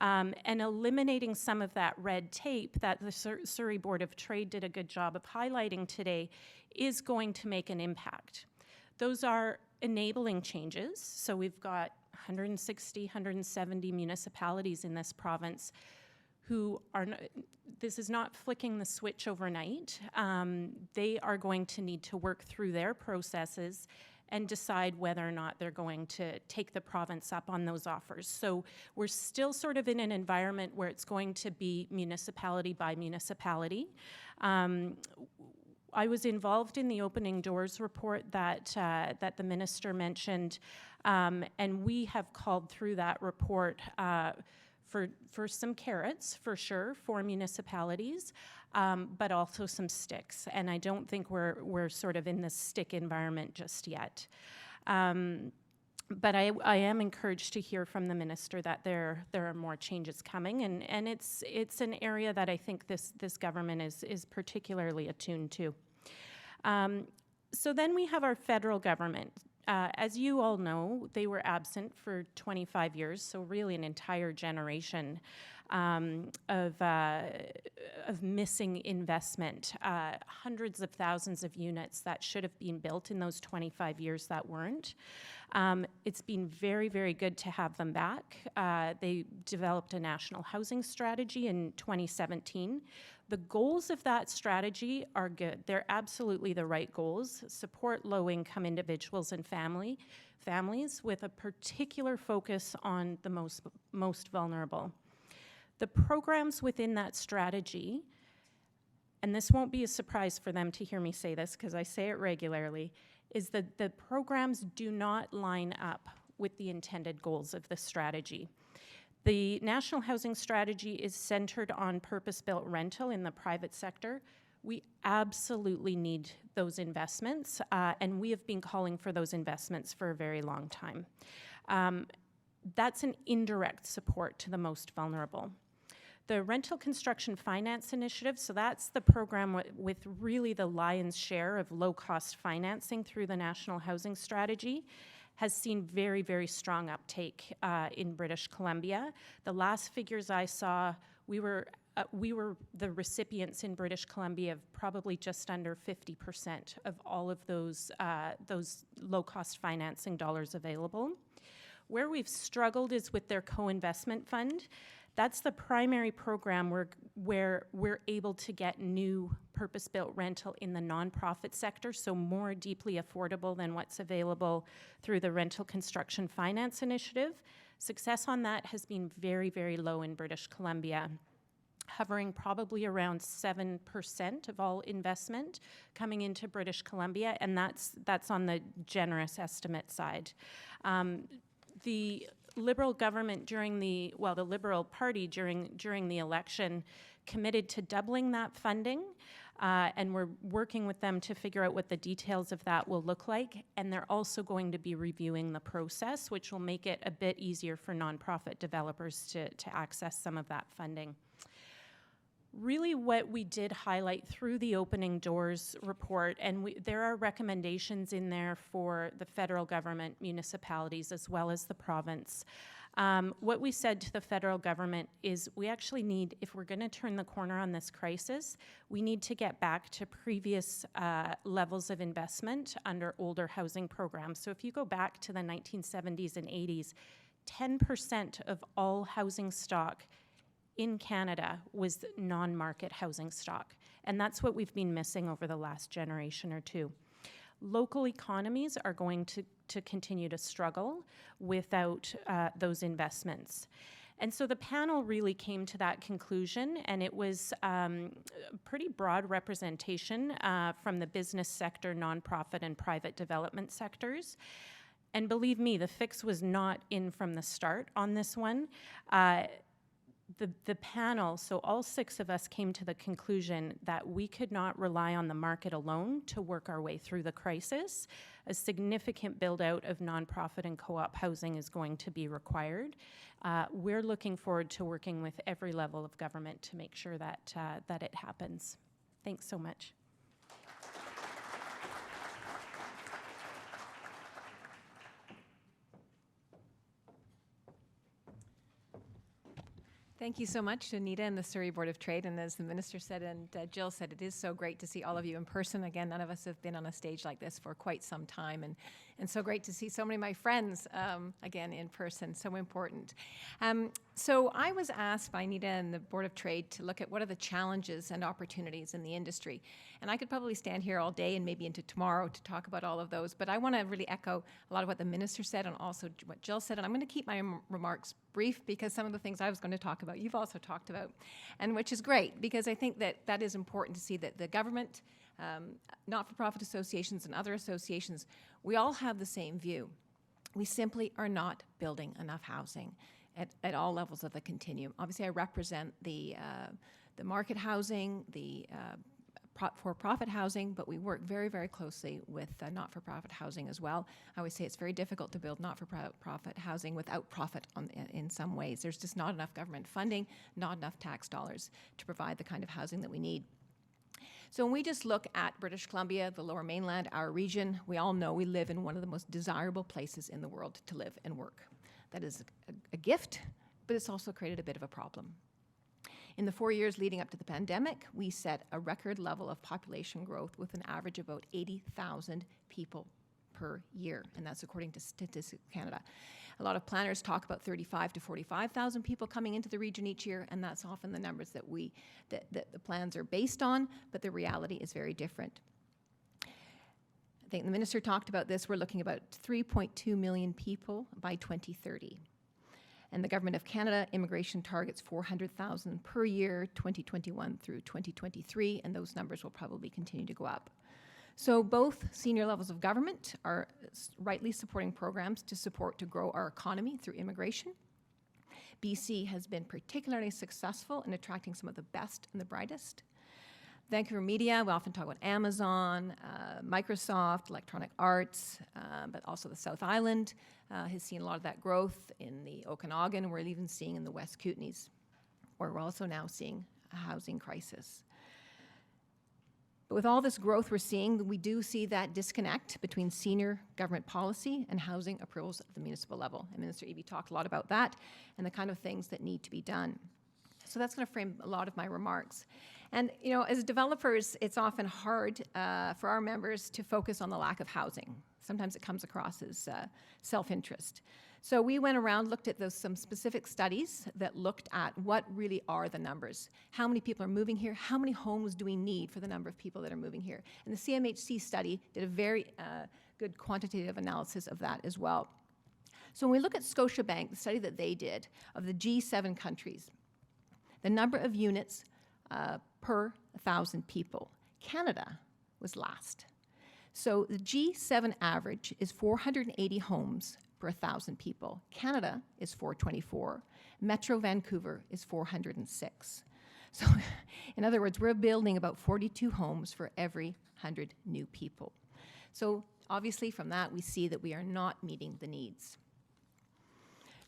And eliminating some of that red tape that the Surrey Board of Trade did a good job of highlighting today is going to make an impact. Those are enabling changes. So we've got 160, 170 municipalities in this province who are, this is not flicking the switch overnight. They are going to need to work through their processes and decide whether or not they're going to take the province up on those offers. So we're still sort of in an environment where it's going to be municipality by municipality. I was involved in the Opening Doors report that the minister mentioned, and we have called through that report for some carrots, for sure, for municipalities, but also some sticks. And I don't think we're sort of in this stick environment just yet. But I am encouraged to hear from the minister that there are more changes coming, and it's an area that I think this government is particularly attuned to. So then we have our federal government. As you all know, they were absent for 25 years, so really an entire generation of missing investment. Hundreds of thousands of units that should have been built in those 25 years that weren't. It's been very, very good to have them back. They developed a national housing strategy in 2017. The goals of that strategy are good. They're absolutely the right goals. Support low-income individuals and families with a particular focus on the most vulnerable. The programs within that strategy, and this won't be a surprise for them to hear me say this because I say it regularly, is that the programs do not line up with the intended goals of the strategy. The National Housing Strategy is centered on purpose-built rental in the private sector. We absolutely need those investments, and we have been calling for those investments for a very long time. That's an indirect support to the most vulnerable. The Rental Construction Finance Initiative, so that's the program with really the lion's share of low-cost financing through the National Housing Strategy, has seen very, very strong uptake in British Columbia. The last figures I saw, we were the recipients in British Columbia of probably just under 50% of all of those low-cost financing dollars available. Where we've struggled is with their co-investment fund. That's the primary program where we're able to get new purpose-built rental in the nonprofit sector, so more deeply affordable than what's available through the Rental Construction Finance Initiative. Success on that has been very, very low in British Columbia, hovering probably around 7% of all investment coming into British Columbia, and that's on the generous estimate side. The Liberal government the Liberal Party during the election committed to doubling that funding, and we're working with them to figure out what the details of that will look like, and they're also going to be reviewing the process, which will make it a bit easier for nonprofit developers to access some of that funding. Really what we did highlight through the Opening Doors report, and there are recommendations in there for the federal government, municipalities, as well as the province. What we said to the federal government is we actually need, if we're going to turn the corner on this crisis, we need to get back to previous levels of investment under older housing programs. So if you go back to the 1970s and 80s, 10% of all housing stock in Canada was non-market housing stock. And that's what we've been missing over the last generation or two. Local economies are going to continue to struggle without those investments. And so the panel really came to that conclusion, and it was a pretty broad representation from the business sector, nonprofit, and private development sectors. And believe me, the fix was not in from the start on this one. The panel, so all 6 of us came to the conclusion that we could not rely on the market alone to work our way through the crisis. A significant build out of nonprofit and co-op housing is going to be required. We're looking forward to working with every level of government to make sure that, that it happens. Thanks so much. Thank you so much, Anita and the Surrey Board of Trade. And as the Minister said and Jill said, it is so great to see all of you in person. Again, none of us have been on a stage like this for quite some time. And so great to see so many of my friends, again, in person. So important. So I was asked by Anita and the Board of Trade to look at what are the challenges and opportunities in the industry. And I could probably stand here all day and maybe into tomorrow to talk about all of those. But I want to really echo a lot of what the Minister said and also what Jill said. And I'm going to keep my remarks brief because some of the things I was going to talk about, you've also talked about, and which is great because I think that that is important to see that the government, not-for-profit associations and other associations, we all have the same view. We simply are not building enough housing at all levels of the continuum. Obviously, I represent the market housing, the for-profit housing, but we work very, very closely with not-for-profit housing as well. I always say it's very difficult to build not-for-profit housing without profit in some ways. There's just not enough government funding, not enough tax dollars to provide the kind of housing that we need. So when we just look at British Columbia, the Lower Mainland, our region, we all know we live in one of the most desirable places in the world to live and work. That is a gift, but it's also created a bit of a problem. In the 4 years leading up to the pandemic, we set a record level of population growth with an average of about 80,000 people per year, and that's according to Statistics Canada. A lot of planners talk about 35 to 45,000 people coming into the region each year, and that's often the numbers that the plans are based on, but the reality is very different. I think the Minister talked about this. We're looking about 3.2 million people by 2030. And the Government of Canada immigration targets 400,000 per year, 2021 through 2023, and those numbers will probably continue to go up. So both senior levels of government are rightly supporting programs to grow our economy through immigration. BC has been particularly successful in attracting some of the best and the brightest. Vancouver media, we often talk about Amazon, Microsoft, Electronic Arts, but also the South Island has seen a lot of that growth in the Okanagan. We're even seeing in the West Kootenays, where we're also now seeing a housing crisis. But with all this growth we're seeing, we do see that disconnect between senior government policy and housing approvals at the municipal level. And Minister Eby talked a lot about that and the kind of things that need to be done. So that's going to frame a lot of my remarks. And, you know, as developers, it's often hard for our members to focus on the lack of housing. Sometimes it comes across as self-interest. So we went around, looked at some specific studies that looked at what really are the numbers. How many people are moving here? How many homes do we need for the number of people that are moving here? And the CMHC study did a very good quantitative analysis of that as well. So when we look at Scotiabank, the study that they did of the G7 countries, the number of units per 1,000 people, Canada was last. So the G7 average is 480 homes per 1,000 people. Canada is 424. Metro Vancouver is 406. So in other words, we're building about 42 homes for every 100 new people. So obviously from that, we see that we are not meeting the needs.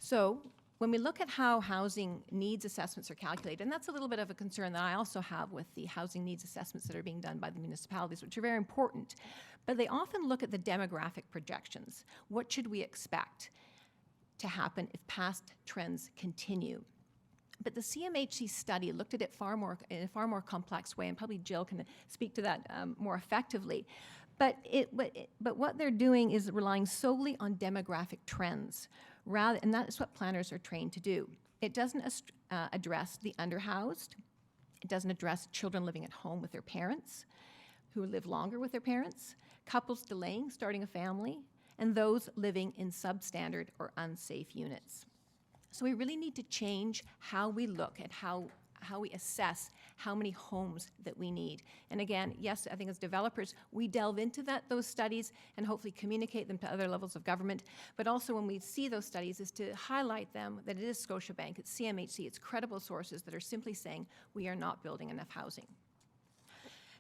So when we look at how housing needs assessments are calculated, and that's a little bit of a concern that I also have with the housing needs assessments that are being done by the municipalities, which are very important, but they often look at the demographic projections. What should we expect to happen if past trends continue? But the CMHC study looked at it in a far more complex way, and probably Jill can speak to that more effectively. But what they're doing is relying solely on demographic trends, and that is what planners are trained to do. It doesn't address the underhoused. It doesn't address children living at home with their parents, who live longer with their parents, couples delaying starting a family, and those living in substandard or unsafe units. So we really need to change how we look at how we assess how many homes that we need. And again, yes, I think as developers, we delve into those studies and hopefully communicate them to other levels of government. But also when we see those studies is to highlight them that it is Scotiabank, it's CMHC, it's credible sources that are simply saying we are not building enough housing.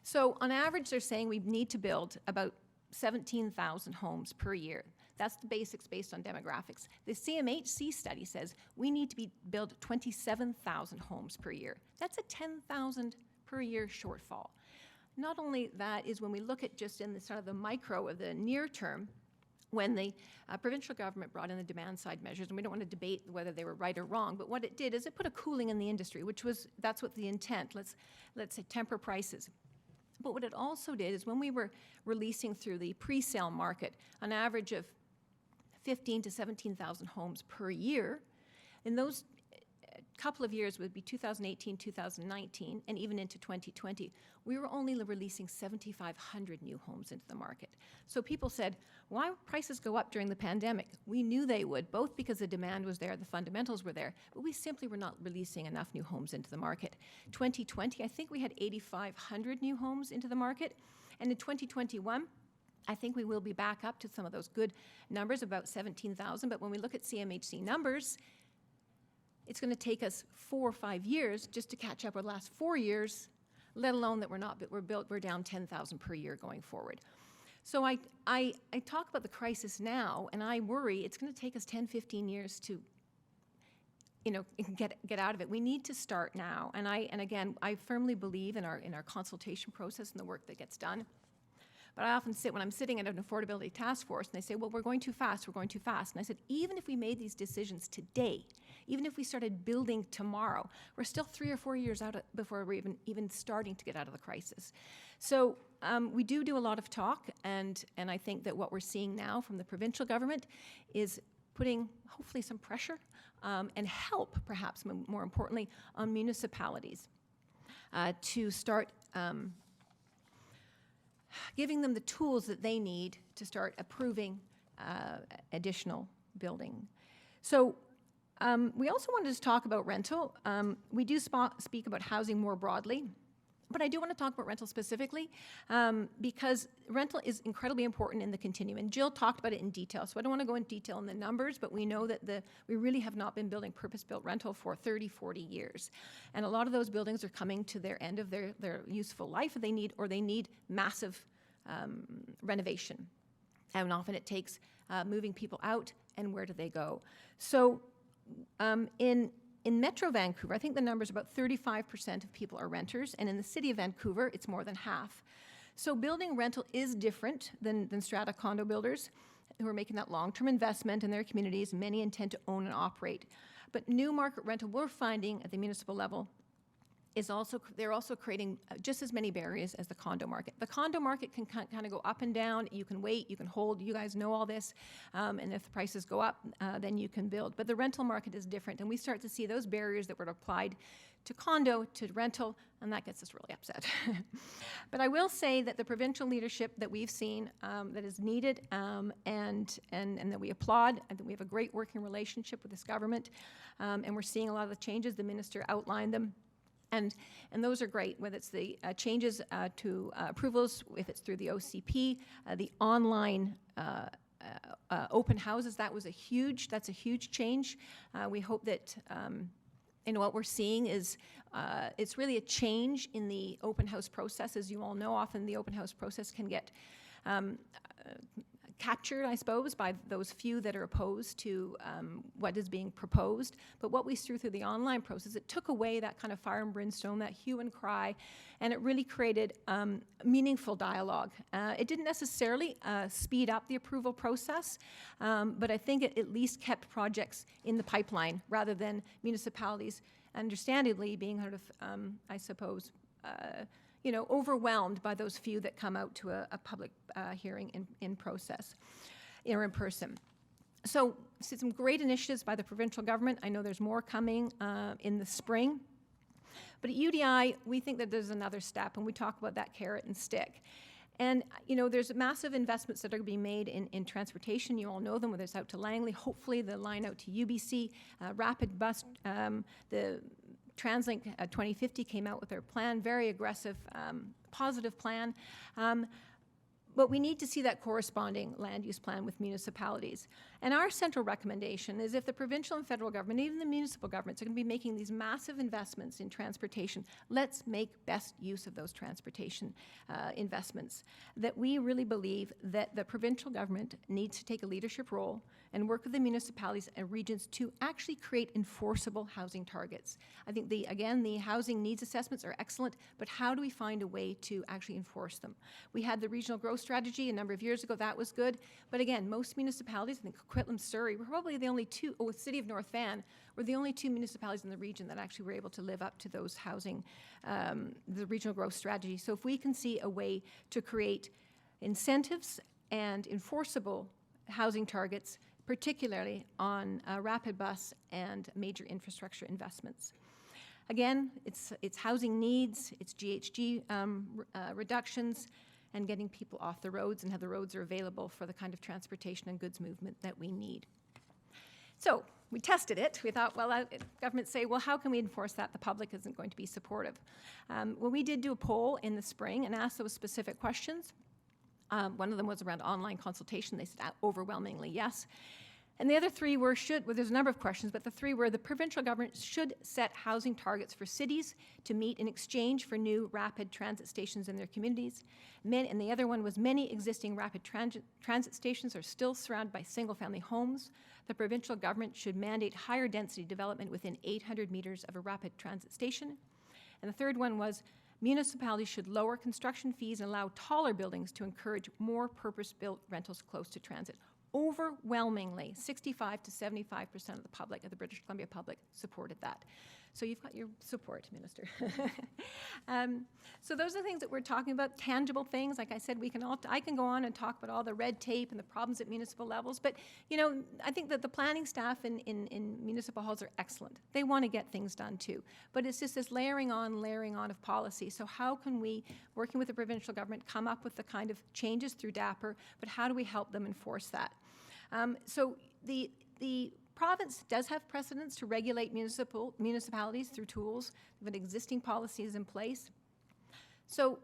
So on average, they're saying we need to build about 17,000 homes per year. That's the basics based on demographics. The CMHC study says we need to build 27,000 homes per year. That's a 10,000 per year shortfall. Not only that is when we look at just in the sort of the micro of the near term, when the provincial government brought in the demand side measures, and we don't want to debate whether they were right or wrong, but what it did is it put a cooling in the industry, that's what the intent, let's say temper prices. But what it also did is when we were releasing through the pre-sale market an average of 15 to 17,000 homes per year, in those couple of years would be 2018, 2019, and even into 2020, we were only releasing 7,500 new homes into the market. So people said, why would prices go up during the pandemic? We knew they would, both because the demand was there, the fundamentals were there, but we simply were not releasing enough new homes into the market. 2020, I think we had 8,500 new homes into the market, and in 2021, I think we will be back up to some of those good numbers, about 17,000, but when we look at CMHC numbers, it's going to take us 4 or 5 years just to catch up with the last 4 years, let alone that we're down 10,000 per year going forward. So I talk about the crisis now, and I worry it's going to take us 10, 15 years to get out of it. We need to start now, and again, I firmly believe in our consultation process and the work that gets done. But I often when I'm sitting at an affordability task force, and they say, well, we're going too fast. And I said, even if we made these decisions today, even if we started building tomorrow, we're still 3 or 4 years out before we're even starting to get out of the crisis. So we do a lot of talk, and I think that what we're seeing now from the provincial government is putting hopefully some pressure and help, perhaps more importantly, on municipalities to start giving them the tools that they need to start approving additional building. So we also wanted to talk about rental. We do speak about housing more broadly, but I do want to talk about rental specifically because rental is incredibly important in the continuum. And Jill talked about it in detail, so I don't want to go into detail on the numbers, but we know that we really have not been building purpose-built rental for 30, 40 years. And a lot of those buildings are coming to their end of their useful life, they need massive renovation. And often it takes moving people out, and where do they go? So in Metro Vancouver, I think the number is about 35% of people are renters, and in the city of Vancouver, it's more than half. So building rental is different than strata condo builders who are making that long-term investment in their communities. Many intend to own and operate. But new market rental, we're finding at the municipal level, they're also creating just as many barriers as the condo market. The condo market can kind of go up and down. You can wait, you can hold. You guys know all this. And if the prices go up, then you can build. But the rental market is different, and we start to see those barriers that were applied to condo, to rental, and that gets us really upset. But I will say that the provincial leadership that we've seen that is needed and that we applaud, and that we have a great working relationship with this government, and we're seeing a lot of the changes. The minister outlined them. And those are great, whether it's the changes to approvals, if it's through the OCP, the online open houses, that's a huge change. We hope that, what we're seeing is it's really a change in the open house process. As you all know, often the open house process can get captured, I suppose, by those few that are opposed to what is being proposed. But what we saw through the online process, it took away that kind of fire and brimstone, that hue and cry, and it really created meaningful dialogue. It didn't necessarily speed up the approval process, but I think it at least kept projects in the pipeline rather than municipalities, understandably, being sort of, I suppose, overwhelmed by those few that come out to a public hearing in process or in person. So some great initiatives by the provincial government. I know there's more coming in the spring. But at UDI, we think that there's another step, and we talk about that carrot and stick. And, there's massive investments that are being made in transportation. You all know them, whether it's out to Langley, hopefully the line out to UBC, rapid bus, the TransLink 2050 came out with their plan, very aggressive, positive plan. But we need to see that corresponding land use plan with municipalities. And our central recommendation is if the provincial and federal government, even the municipal governments, are going to be making these massive investments in transportation, let's make best use of those transportation investments. That we really believe that the provincial government needs to take a leadership role and work with the municipalities and regions to actually create enforceable housing targets. I think, the housing needs assessments are excellent, but how do we find a way to actually enforce them? We had the regional growth strategy a number of years ago. That was good. But again, most municipalities, I think Coquitlam, Surrey, were probably the only two, the City of North Van, were the only two municipalities in the region that actually were able to live up to those housing, the regional growth strategy. So if we can see a way to create incentives and enforceable housing targets, particularly on rapid bus and major infrastructure investments. Again, it's housing needs, it's GHG reductions, and getting people off the roads and how the roads are available for the kind of transportation and goods movement that we need. So we tested it. We thought, well, governments say, well, how can we enforce that? The public isn't going to be supportive. Well, we did do a poll in the spring and asked those specific questions. One of them was around online consultation. They said overwhelmingly yes. And the other three were there's a number of questions, but the three were the provincial government should set housing targets for cities to meet in exchange for new rapid transit stations in their communities. And the other one was many existing rapid transit stations are still surrounded by single-family homes. The provincial government should mandate higher density development within 800 meters of a rapid transit station. And the third one was municipalities should lower construction fees and allow taller buildings to encourage more purpose-built rentals close to transit. Overwhelmingly, 65 to 75% of the public, of the British Columbia public, supported that. So you've got your support, Minister. So those are the things that we're talking about, tangible things. Like I said, I can go on and talk about all the red tape and the problems at municipal levels, but I think that the planning staff in municipal halls are excellent. They want to get things done too, but it's just this layering on of policy. So how can we, working with the provincial government, come up with the kind of changes through DAPR, but how do we help them enforce that? So the province does have precedents to regulate municipalities through tools with existing policies in place. So,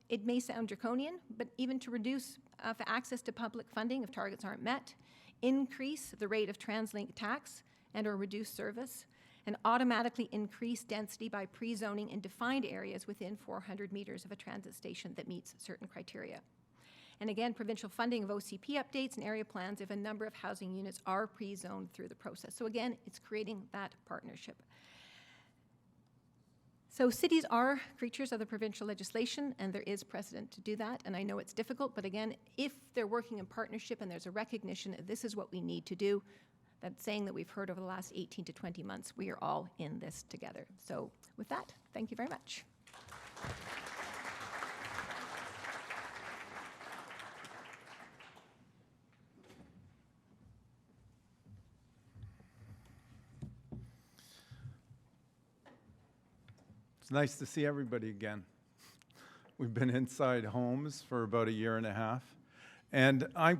it may sound draconian, but even to reduce access to public funding if targets aren't met, increase the rate of TransLink tax and or reduce service, and automatically increase density by pre-zoning in defined areas within 400 meters of a transit station that meets certain criteria. And again, provincial funding of OCP updates and area plans if a number of housing units are pre-zoned through the process. So again, it's creating that partnership. So cities are creatures of the provincial legislation, and there is precedent to do that. And I know it's difficult, but again, if they're working in partnership and there's a recognition that this is what we need to do, that saying that we've heard over the last 18 to 20 months, we are all in this together. So with that, thank you very much. It's nice to see everybody again. We've been inside homes for about a year and a half. And I'm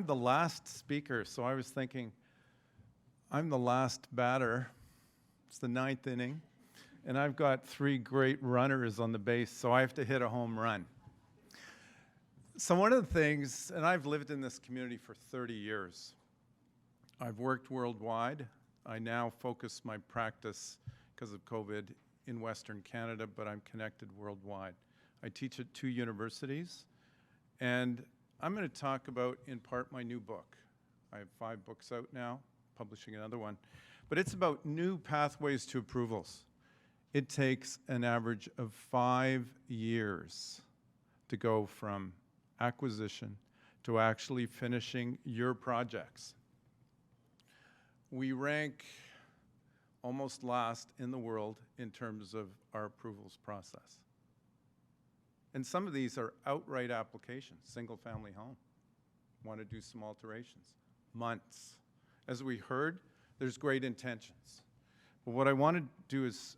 the last speaker, so I was thinking, I'm the last batter. It's the 9th inning. And I've got 3 great runners on the base, so I have to hit a home run. So one of the things, and I've lived in this community for 30 years. I've worked worldwide. I now focus my practice, because of COVID, in Western Canada, but I'm connected worldwide. I teach at 2 universities, and I'm going to talk about, in part, my new book. I have 5 books out now, publishing another one. But it's about new pathways to approvals. It takes an average of 5 years to go from acquisition to actually finishing your projects. We rank almost last in the world in terms of our approvals process. And some of these are outright applications, single-family home. Want to do some alterations. Months. As we heard, there's great intentions. But what I want to do is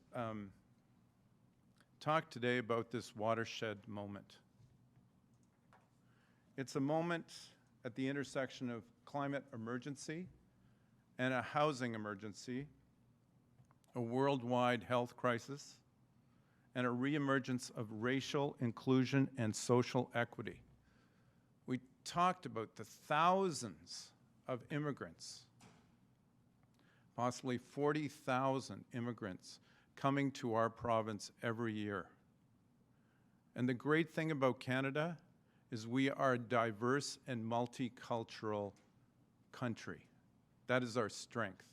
talk today about this watershed moment. It's a moment at the intersection of climate emergency and a housing emergency, a worldwide health crisis, and a reemergence of racial inclusion and social equity. We talked about the thousands of immigrants, possibly 40,000 immigrants coming to our province every year. And the great thing about Canada is we are a diverse and multicultural country. That is our strength,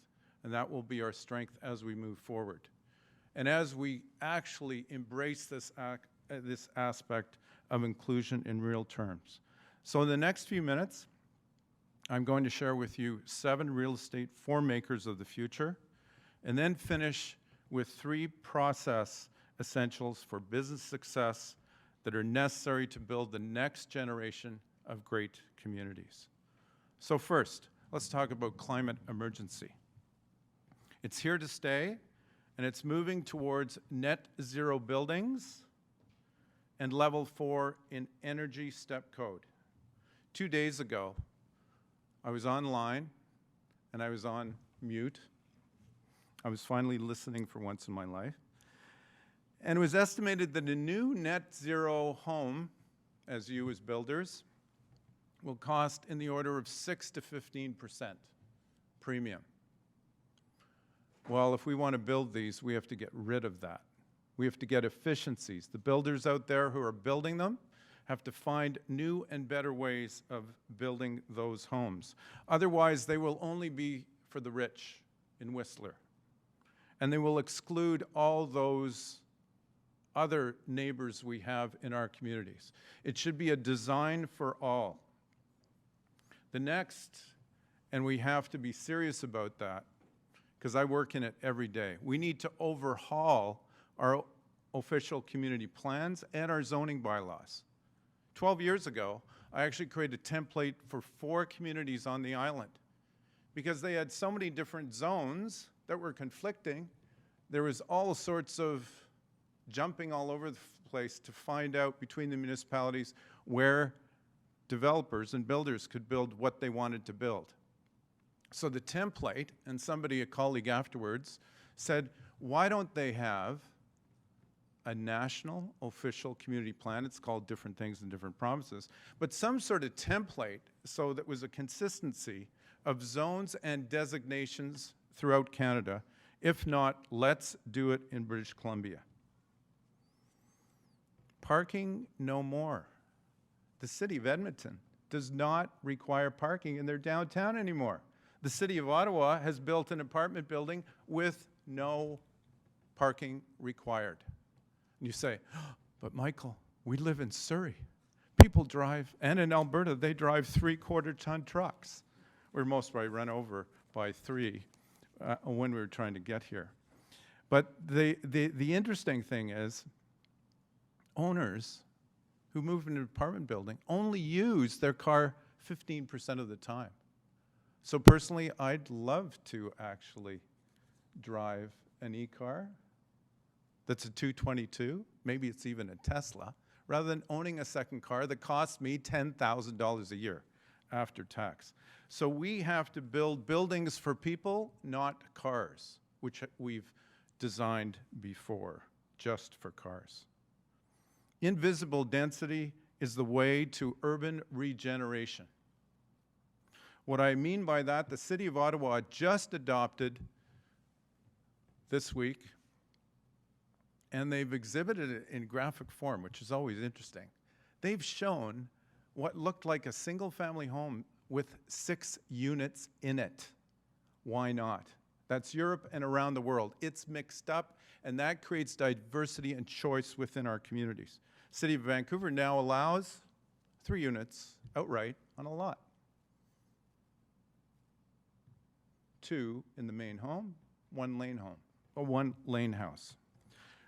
and that will be our strength as we move forward. And as we actually embrace this aspect of inclusion in real terms. So in the next few minutes, I'm going to share with you 7 real estate form makers of the future, and then finish with 3 process essentials for business success that are necessary to build the next generation of great communities. So first, let's talk about climate emergency. It's here to stay, and it's moving towards net zero buildings and level 4 in energy step code. 2 days ago, I was online and I was on mute. I was finally listening for once in my life. And it was estimated that a new net zero home, as you as builders, will cost in the order of 6 to 15% premium. Well, if we want to build these, we have to get rid of that. We have to get efficiencies. The builders out there who are building them have to find new and better ways of building those homes. Otherwise, they will only be for the rich in Whistler. And they will exclude all those other neighbors we have in our communities. It should be a design for all. The next, and we have to be serious about that, because I work in it every day, we need to overhaul our official community plans and our zoning bylaws. 12 years ago, I actually created a template for 4 communities on the island because they had so many different zones that were conflicting. There was all sorts of jumping all over the place to find out between the municipalities where developers and builders could build what they wanted to build. So the template, and somebody, a colleague afterwards, said, why don't they have a national official community plan? It's called different things in different provinces, but some sort of template so that was a consistency of zones and designations throughout Canada. If not, let's do it in British Columbia. Parking no more. The City of Edmonton does not require parking in their downtown anymore. The City of Ottawa has built an apartment building with no parking required. And you say, oh, but Michael, we live in Surrey. People drive, and in Alberta, they drive 3/4-ton trucks. We're most probably run over by 3 when we were trying to get here. But the interesting thing is, owners who move in an apartment building only use their car 15% of the time. So personally, I'd love to actually drive an e-car that's a 222, maybe it's even a Tesla, rather than owning a second car that costs me $10,000 a year after tax. So we have to build buildings for people, not cars, which we've designed before, just for cars. Invisible density is the way to urban regeneration. What I mean by that, the City of Ottawa just adopted this week, and they've exhibited it in graphic form, which is always interesting. They've shown what looked like a single-family home with 6 units in it. Why not? That's Europe and around the world. It's mixed up, and that creates diversity and choice within our communities. City of Vancouver now allows 3 units outright on a lot. 2 in the main home, 1 lane home, or 1 lane house.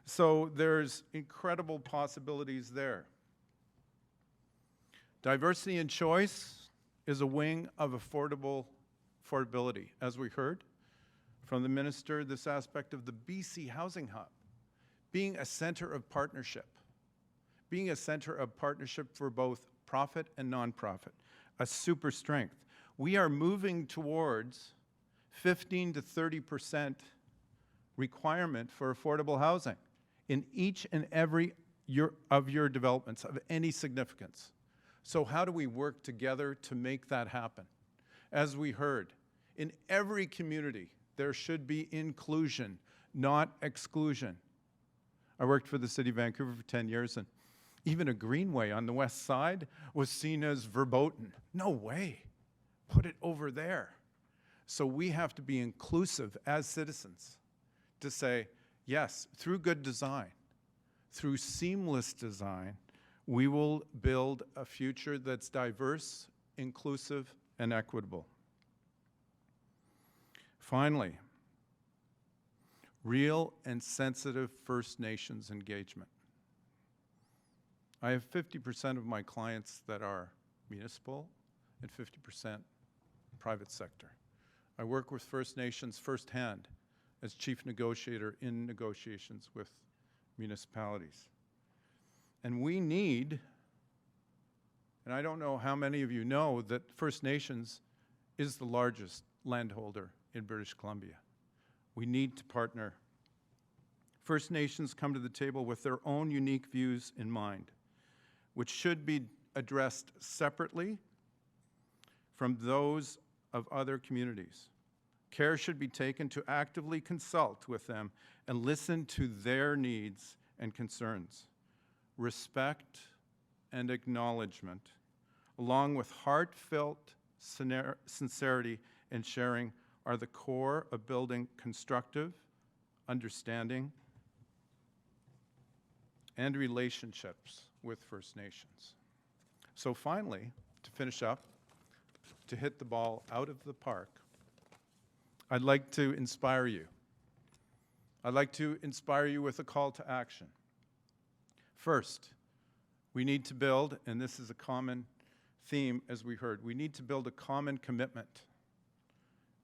So there's incredible possibilities there. Diversity and choice is a wing of affordability. As we heard from the minister, this aspect of the BC Housing Hub being a center of partnership, for both profit and nonprofit, a super strength. We are moving towards 15 to 30% requirement for affordable housing in each and every of your developments of any significance. So how do we work together to make that happen? As we heard, in every community, there should be inclusion, not exclusion. I worked for the City of Vancouver for 10 years, and even a greenway on the west side was seen as verboten. No way. Put it over there. So we have to be inclusive as citizens to say, yes, through good design, through seamless design, we will build a future that's diverse, inclusive, and equitable. Finally, real and sensitive First Nations engagement. I have 50% of my clients that are municipal and 50% private sector. I work with First Nations firsthand as chief negotiator in negotiations with municipalities. And we need, and I don't know how many of you know that First Nations is the largest landholder in British Columbia. We need to partner. First Nations come to the table with their own unique views in mind, which should be addressed separately from those of other communities. Care should be taken to actively consult with them and listen to their needs and concerns. Respect and acknowledgement, along with heartfelt sincerity and sharing, are the core of building constructive understanding and relationships with First Nations. So finally, to finish up, to hit the ball out of the park, I'd like to inspire you. I'd like to inspire you with a call to action. First, we need to build, and this is a common theme as we heard, we need to build a common commitment.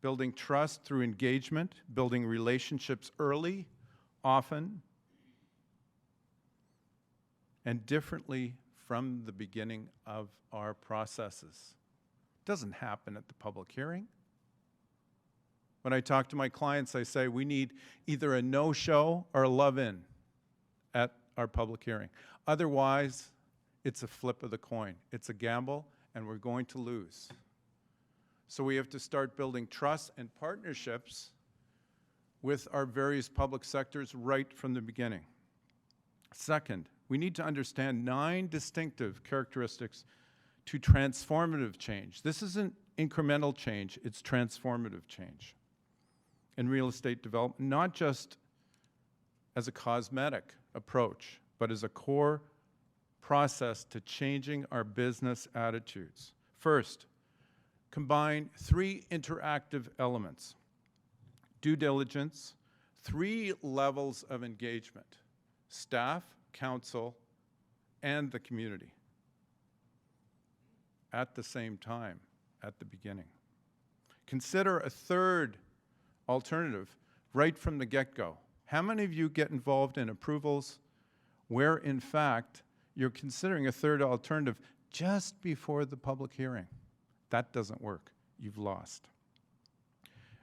Building trust through engagement, building relationships early, often, and differently from the beginning of our processes. It doesn't happen at the public hearing. When I talk to my clients, I say we need either a no-show or a love-in at our public hearing. Otherwise, it's a flip of the coin. It's a gamble, and we're going to lose. So we have to start building trust and partnerships with our various public sectors right from the beginning. Second, we need to understand 9 distinctive characteristics to transformative change. This isn't incremental change, it's transformative change in real estate development, not just as a cosmetic approach, but as a core process to changing our business attitudes. First, combine 3 interactive elements. Due diligence, 3 levels of engagement: staff, council, and the community at the same time, at the beginning. Consider a third alternative right from the get-go. How many of you get involved in approvals where, in fact, you're considering a third alternative just before the public hearing? That doesn't work. You've lost.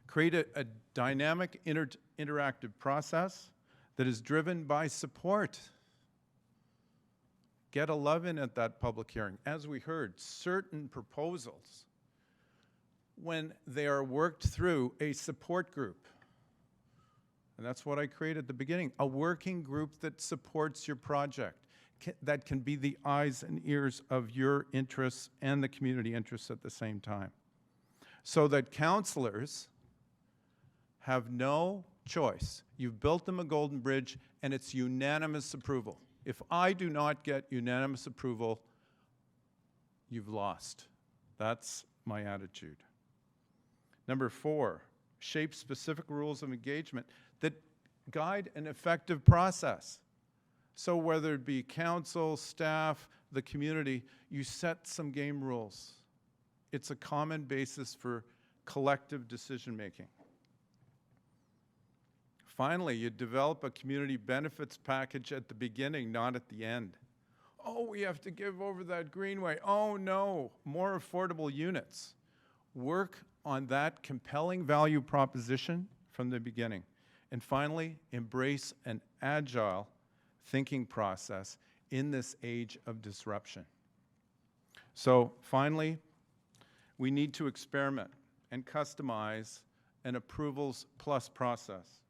Create a dynamic, interactive process that is driven by support. Get a love-in at that public hearing. As we heard, certain proposals, when they are worked through a support group, and that's what I created at the beginning, a working group that supports your project, that can be the eyes and ears of your interests and the community interests at the same time. So that councillors have no choice. You've built them a golden bridge, and it's unanimous approval. If I do not get unanimous approval, you've lost. That's my attitude. Number 4, shape specific rules of engagement that guide an effective process. So whether it be council, staff, the community, you set some game rules. It's a common basis for collective decision making. Finally, you develop a community benefits package at the beginning, not at the end. Oh, we have to give over that greenway. Oh no, more affordable units. Work on that compelling value proposition from the beginning. And finally, embrace an agile thinking process in this age of disruption. So finally, we need to experiment and customize an approvals plus process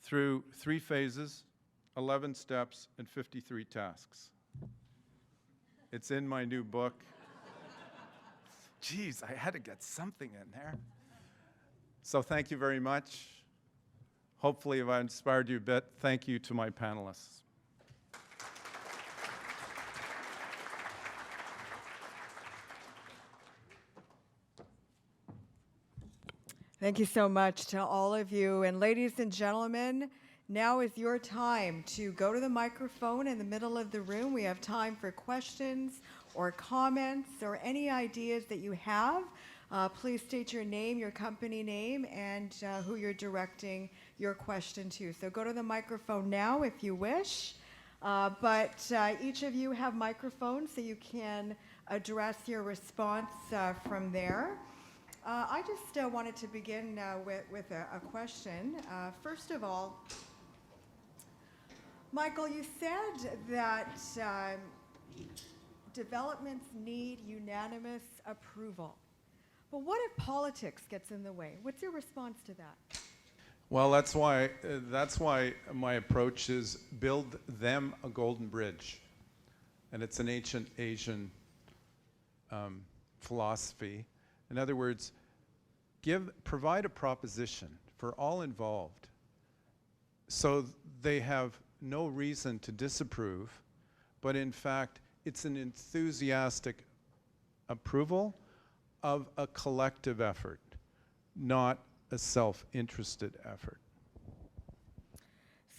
through 3 phases, 11 steps, and 53 tasks. It's in my new book. Geez, I had to get something in there. So thank you very much. Hopefully, if I inspired you a bit, thank you to my panelists. Thank you so much to all of you. And ladies and gentlemen, now is your time to go to the microphone in the middle of the room. We have time for questions or comments or any ideas that you have. Please state your name, your company name, and who you're directing your question to. So go to the microphone now if you wish. But each of you have microphones so you can address your response from there. I just wanted to begin with a question. First of all, Michael, you said that developments need unanimous approval. But what if politics gets in the way? What's your response to that? Well, that's why my approach is build them a golden bridge. And it's an ancient Asian philosophy. In other words, provide a proposition for all involved so they have no reason to disapprove, but in fact, it's an enthusiastic approval of a collective effort, not a self-interested effort.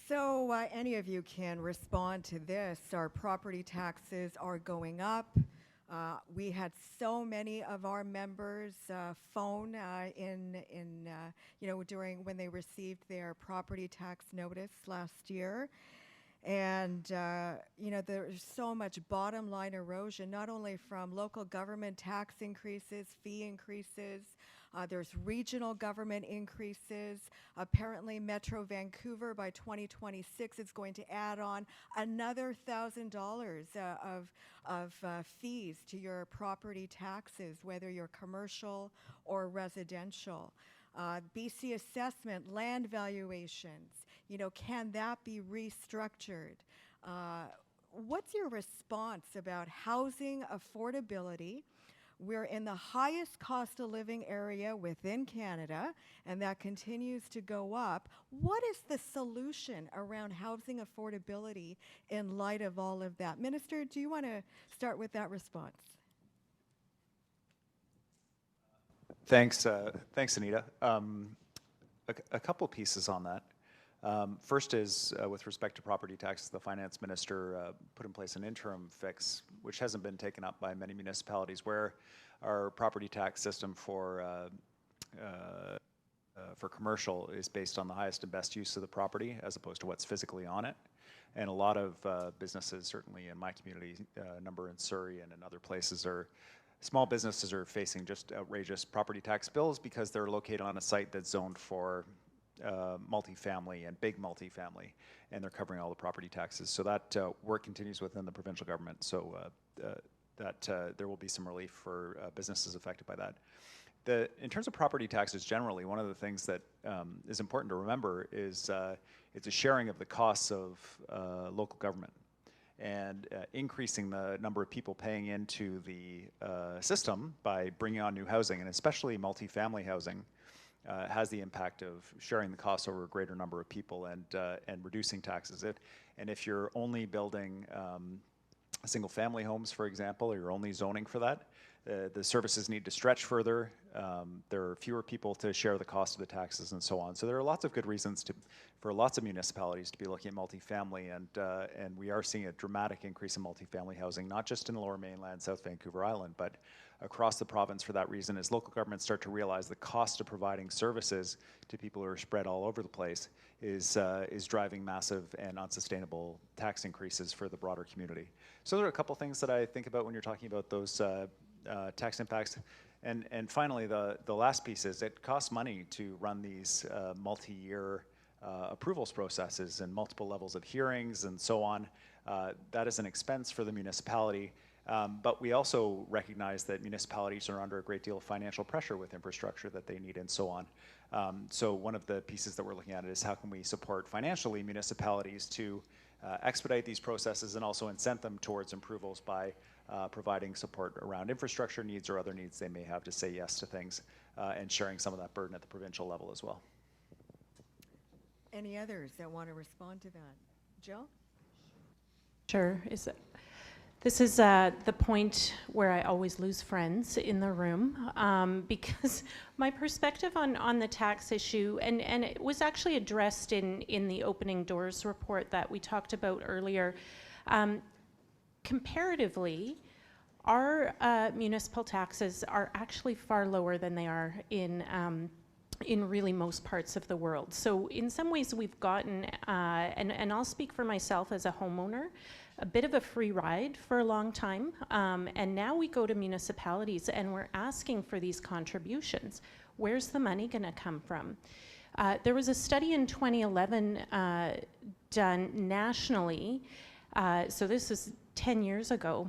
So any of you can respond to this. Our property taxes are going up. We had so many of our members phone during when they received their property tax notice last year. And, there's so much bottom line erosion, not only from local government tax increases, fee increases, there's regional government increases. Apparently, Metro Vancouver by 2026 is going to add on another $1,000 of fees to your property taxes, whether you're commercial or residential. BC assessment, land valuations, can that be restructured? What's your response about housing affordability? We're in the highest cost of living area within Canada, and that continues to go up. What is the solution around housing affordability in light of all of that? Minister, do you want to start with that response? Thanks, Anita. A couple pieces on that. First is with respect to property taxes, the finance minister put in place an interim fix, which hasn't been taken up by many municipalities, where our property tax system for commercial is based on the highest and best use of the property as opposed to what's physically on it. And a lot of businesses, certainly in my community, a number in Surrey and in other places, small businesses are facing just outrageous property tax bills because they're located on a site that's zoned for multifamily and big multifamily, and they're covering all the property taxes. So that work continues within the provincial government, so that there will be some relief for businesses affected by that. In terms of property taxes generally, one of the things that is important to remember is it's a sharing of the costs of local government. And increasing the number of people paying into the system by bringing on new housing, and especially multifamily housing, has the impact of sharing the costs over a greater number of people and reducing taxes. And if you're only building single family homes, for example, or you're only zoning for that, the services need to stretch further. There are fewer people to share the cost of the taxes and so on. So there are lots of good reasons for lots of municipalities to be looking at multifamily, and we are seeing a dramatic increase in multifamily housing, not just in the Lower Mainland, South Vancouver Island, but across the province for that reason, as local governments start to realize the cost of providing services to people who are spread all over the place is driving massive and unsustainable tax increases for the broader community. So there are a couple things that I think about when you're talking about those tax impacts. And finally, the last piece is it costs money to run these multi-year approvals processes and multiple levels of hearings and so on. That is an expense for the municipality. But we also recognize that municipalities are under a great deal of financial pressure with infrastructure that they need and so on. So one of the pieces that we're looking at is how can we support financially municipalities to expedite these processes and also incent them towards approvals by providing support around infrastructure needs or other needs they may have to say yes to things, and sharing some of that burden at the provincial level as well. Any others that want to respond to that? Jill? Sure. This is the point where I always lose friends in the room, because my perspective on the tax issue, and it was actually addressed in the Opening Doors report that we talked about earlier. Comparatively, our municipal taxes are actually far lower than they are in really most parts of the world. So in some ways we've gotten, and I'll speak for myself as a homeowner, a bit of a free ride for a long time. And now we go to municipalities and we're asking for these contributions. Where's the money gonna come from? There was a study in 2011 done nationally, so this is 10 years ago,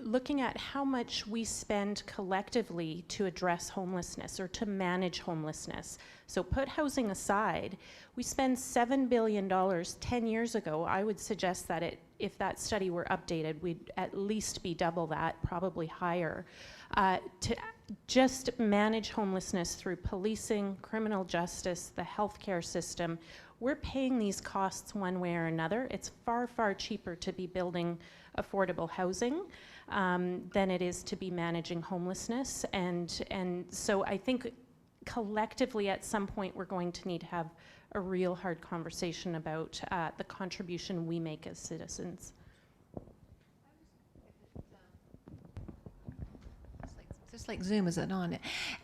looking at how much we spend collectively to address homelessness or to manage homelessness. So put housing aside, we spend $7 billion 10 years ago. I would suggest that if that study were updated, we'd at least be double that, probably higher, to just manage homelessness through policing, criminal justice, the healthcare system. We're paying these costs one way or another. It's far, far cheaper to be building affordable housing than it is to be managing homelessness. And so I think collectively at some point we're going to need to have a real hard conversation about the contribution we make as citizens. Just like Zoom, is it on?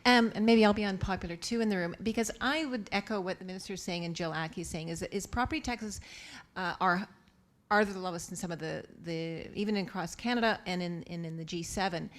And maybe I'll be unpopular too in the room, because I would echo what the minister is saying and Jill Atkey is saying, is property taxes are the lowest in some of the even across Canada and in the G7.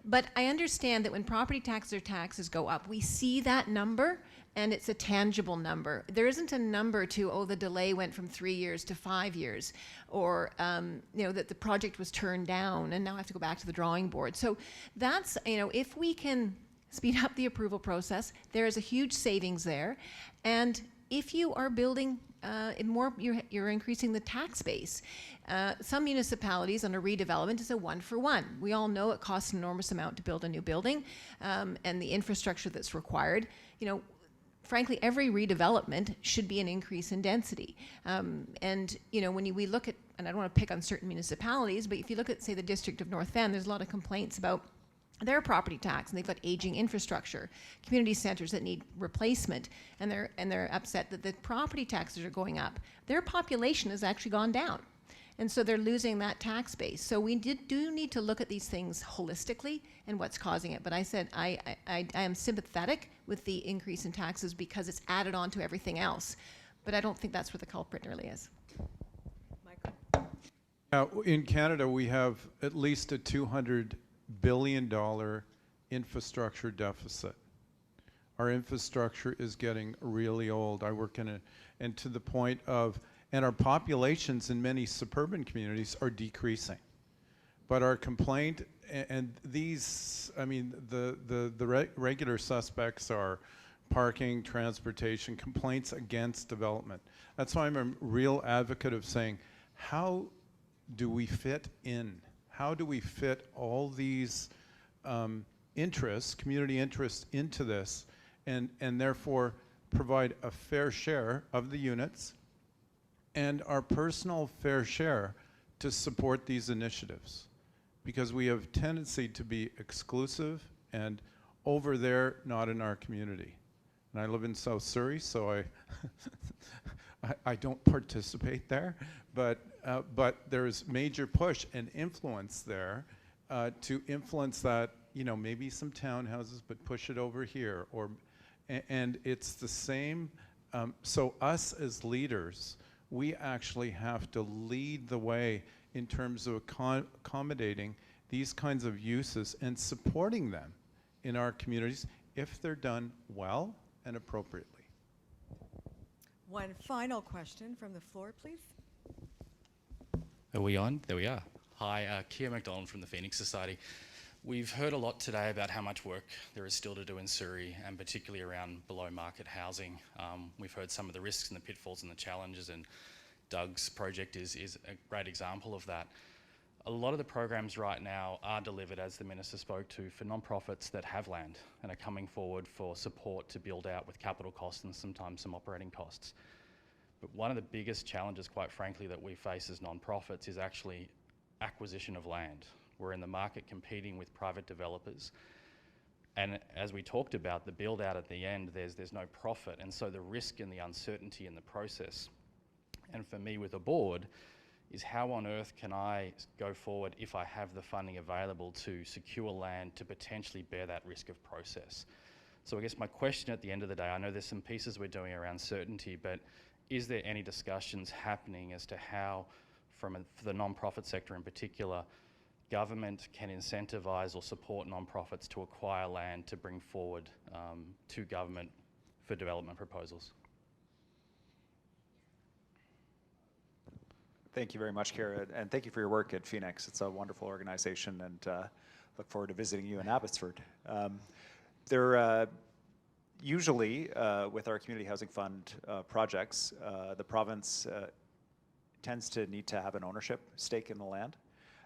But I understand that when property taxes go up, we see that number and it's a tangible number. There isn't a number to, the delay went from 3 years to 5 years, or that the project was turned down and now I have to go back to the drawing board. So that's, if we can speed up the approval process, there is a huge savings there. And if you are building more, you're increasing the tax base. Some municipalities on a redevelopment is a 1-for-1. We all know it costs an enormous amount to build a new building, and the infrastructure that's required. Frankly, every redevelopment should be an increase in density. And when we look at, and I don't want to pick on certain municipalities, but if you look at, say, the District of North Van, there's a lot of complaints about their property tax, and they've got aging infrastructure, community centers that need replacement, and they're upset that the property taxes are going up. Their population has actually gone down, and so they're losing that tax base. So we do need to look at these things holistically and what's causing it. But I said I am sympathetic with the increase in taxes because it's added on to everything else, but I don't think that's where the culprit really is. Michael? In Canada, we have at least a $200 billion infrastructure deficit. Our infrastructure is getting really old. I work and to the point of, and our populations in many suburban communities are decreasing. But our complaint, and these, I mean, the regular suspects are parking, transportation, complaints against development. That's why I'm a real advocate of saying, how do we fit in? How do we fit all these interests, community interests, into this, and therefore provide a fair share of the units and our personal fair share to support these initiatives? Because we have tendency to be exclusive and over there, not in our community. And I live in South Surrey, so I don't participate there, but there's major push and influence there to influence that, you know, maybe some townhouses, but push it over here, and it's the same. So us as leaders, we actually have to lead the way in terms of accommodating these kinds of uses and supporting them in our communities if they're done well and appropriately. One final question from the floor, please. Are we on? There we are. Hi, Keir McDonald from the Phoenix Society. We've heard a lot today about how much work there is still to do in Surrey, and particularly around below market housing. We've heard some of the risks and the pitfalls and the challenges, and Doug's project is a great example of that. A lot of the programs right now are delivered, as the Minister spoke to, for non-profits that have land and are coming forward for support to build out with capital costs and sometimes some operating costs. But one of the biggest challenges, quite frankly, that we face as non-profits is actually acquisition of land. We're in the market competing with private developers. And as we talked about, the build out at the end, there's no profit. And so the risk and the uncertainty in the process, and for me with a board, is how on earth can I go forward if I have the funding available to secure land to potentially bear that risk of process? So I guess my question at the end of the day, I know there's some pieces we're doing around certainty, but is there any discussions happening as to how, for the non-profit sector in particular, government can incentivise or support non-profits to acquire land to bring forward to government for development proposals? Thank you very much, Kara, and thank you for your work at Phoenix. It's a wonderful organization, and look forward to visiting you in Abbotsford. Usually, with our Community Housing Fund projects, the province tends to need to have an ownership stake in the land.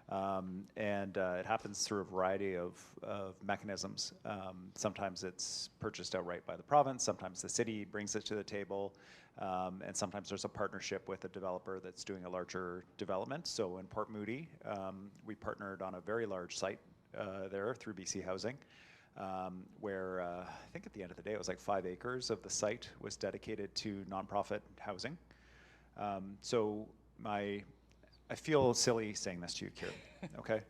And it happens through a variety of mechanisms. Sometimes it's purchased outright by the province, sometimes the city brings it to the table, and sometimes there's a partnership with a developer that's doing a larger development. So in Port Moody, we partnered on a very large site there through BC Housing, where I think at the end of the day it was like 5 acres of the site was dedicated to nonprofit housing. I feel silly saying this to you, Kieran, okay?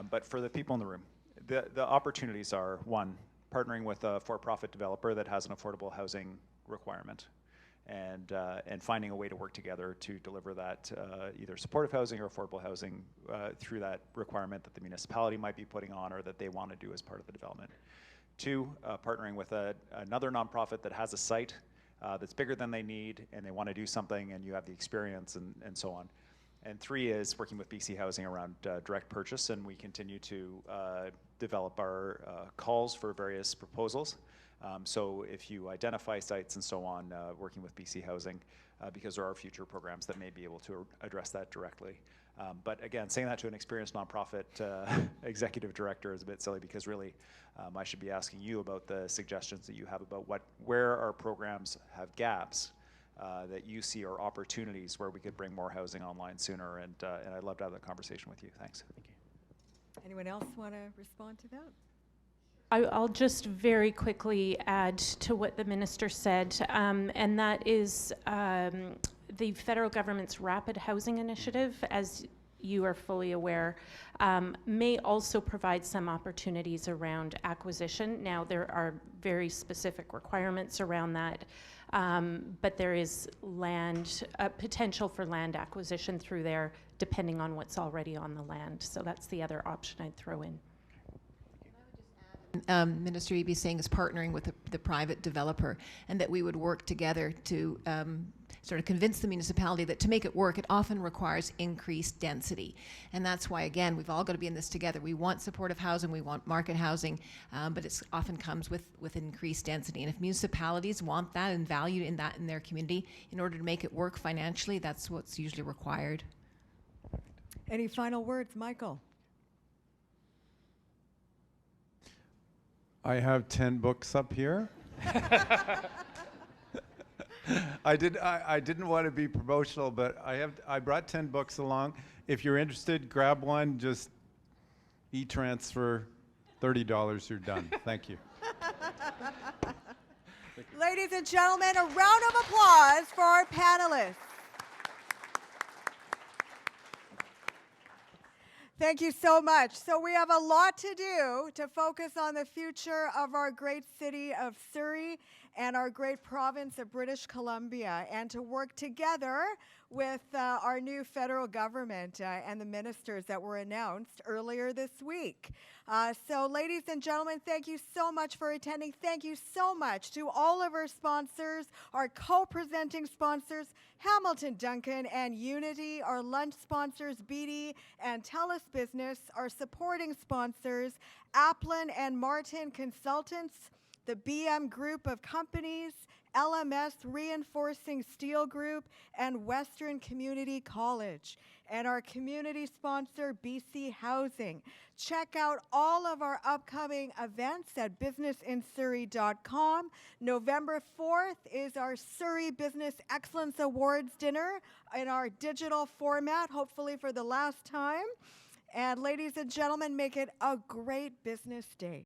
But for the people in the room, the opportunities are, one, partnering with a for-profit developer that has an affordable housing requirement, and finding a way to work together to deliver that either supportive housing or affordable housing through that requirement that the municipality might be putting on or that they want to do as part of the development. Two, partnering with another nonprofit that has a site that's bigger than they need and they want to do something and you have the experience and so on. And three is working with BC Housing around direct purchase, and we continue to develop our calls for various proposals. So if you identify sites and so on, working with BC Housing, because there are future programs that may be able to address that directly. But again, saying that to an experienced nonprofit executive director is a bit silly, because really I should be asking you about the suggestions that you have about where our programs have gaps that you see are opportunities where we could bring more housing online sooner, and I'd love to have that conversation with you. Thanks. Thank you. Anyone else want to respond to that? I'll just very quickly add to what the minister said, and that is the federal government's Rapid Housing Initiative, as you are fully aware, may also provide some opportunities around acquisition. Now, there are very specific requirements around that, but there is potential for land acquisition through there, depending on what's already on the land. So that's the other option I'd throw in. And I would just add Minister Eby is saying is partnering with the private developer, and that we would work together to sort of convince the municipality that to make it work, it often requires increased density. And that's why, again, we've all got to be in this together. We want supportive housing, we want market housing, but it often comes with increased density. And if municipalities want that and value in that in their community, in order to make it work financially, that's what's usually required. Any final words, Michael? I have 10 books up here. I didn't want to be promotional, but I brought 10 books along. If you're interested, grab one, just e-transfer, $30, you're done. Thank you. Ladies and gentlemen, a round of applause for our panelists. Thank you so much. So we have a lot to do to focus on the future of our great city of Surrey and our great province of British Columbia, and to work together with our new federal government and the ministers that were announced earlier this week. So ladies and gentlemen, thank you so much for attending. Thank you so much to all of our sponsors, our co-presenting sponsors, Hamilton Duncan and Unity, our lunch sponsors, BD and TELUS Business, our supporting sponsors, Applin and Martin Consultants, the BM Group of Companies, LMS Reinforcing Steel Group, and Western Community College, and our community sponsor, BC Housing. Check out all of our upcoming events at businessinsurrey.com. November 4th is our Surrey Business Excellence Awards dinner in our digital format, hopefully for the last time. And ladies and gentlemen, make it a great business day.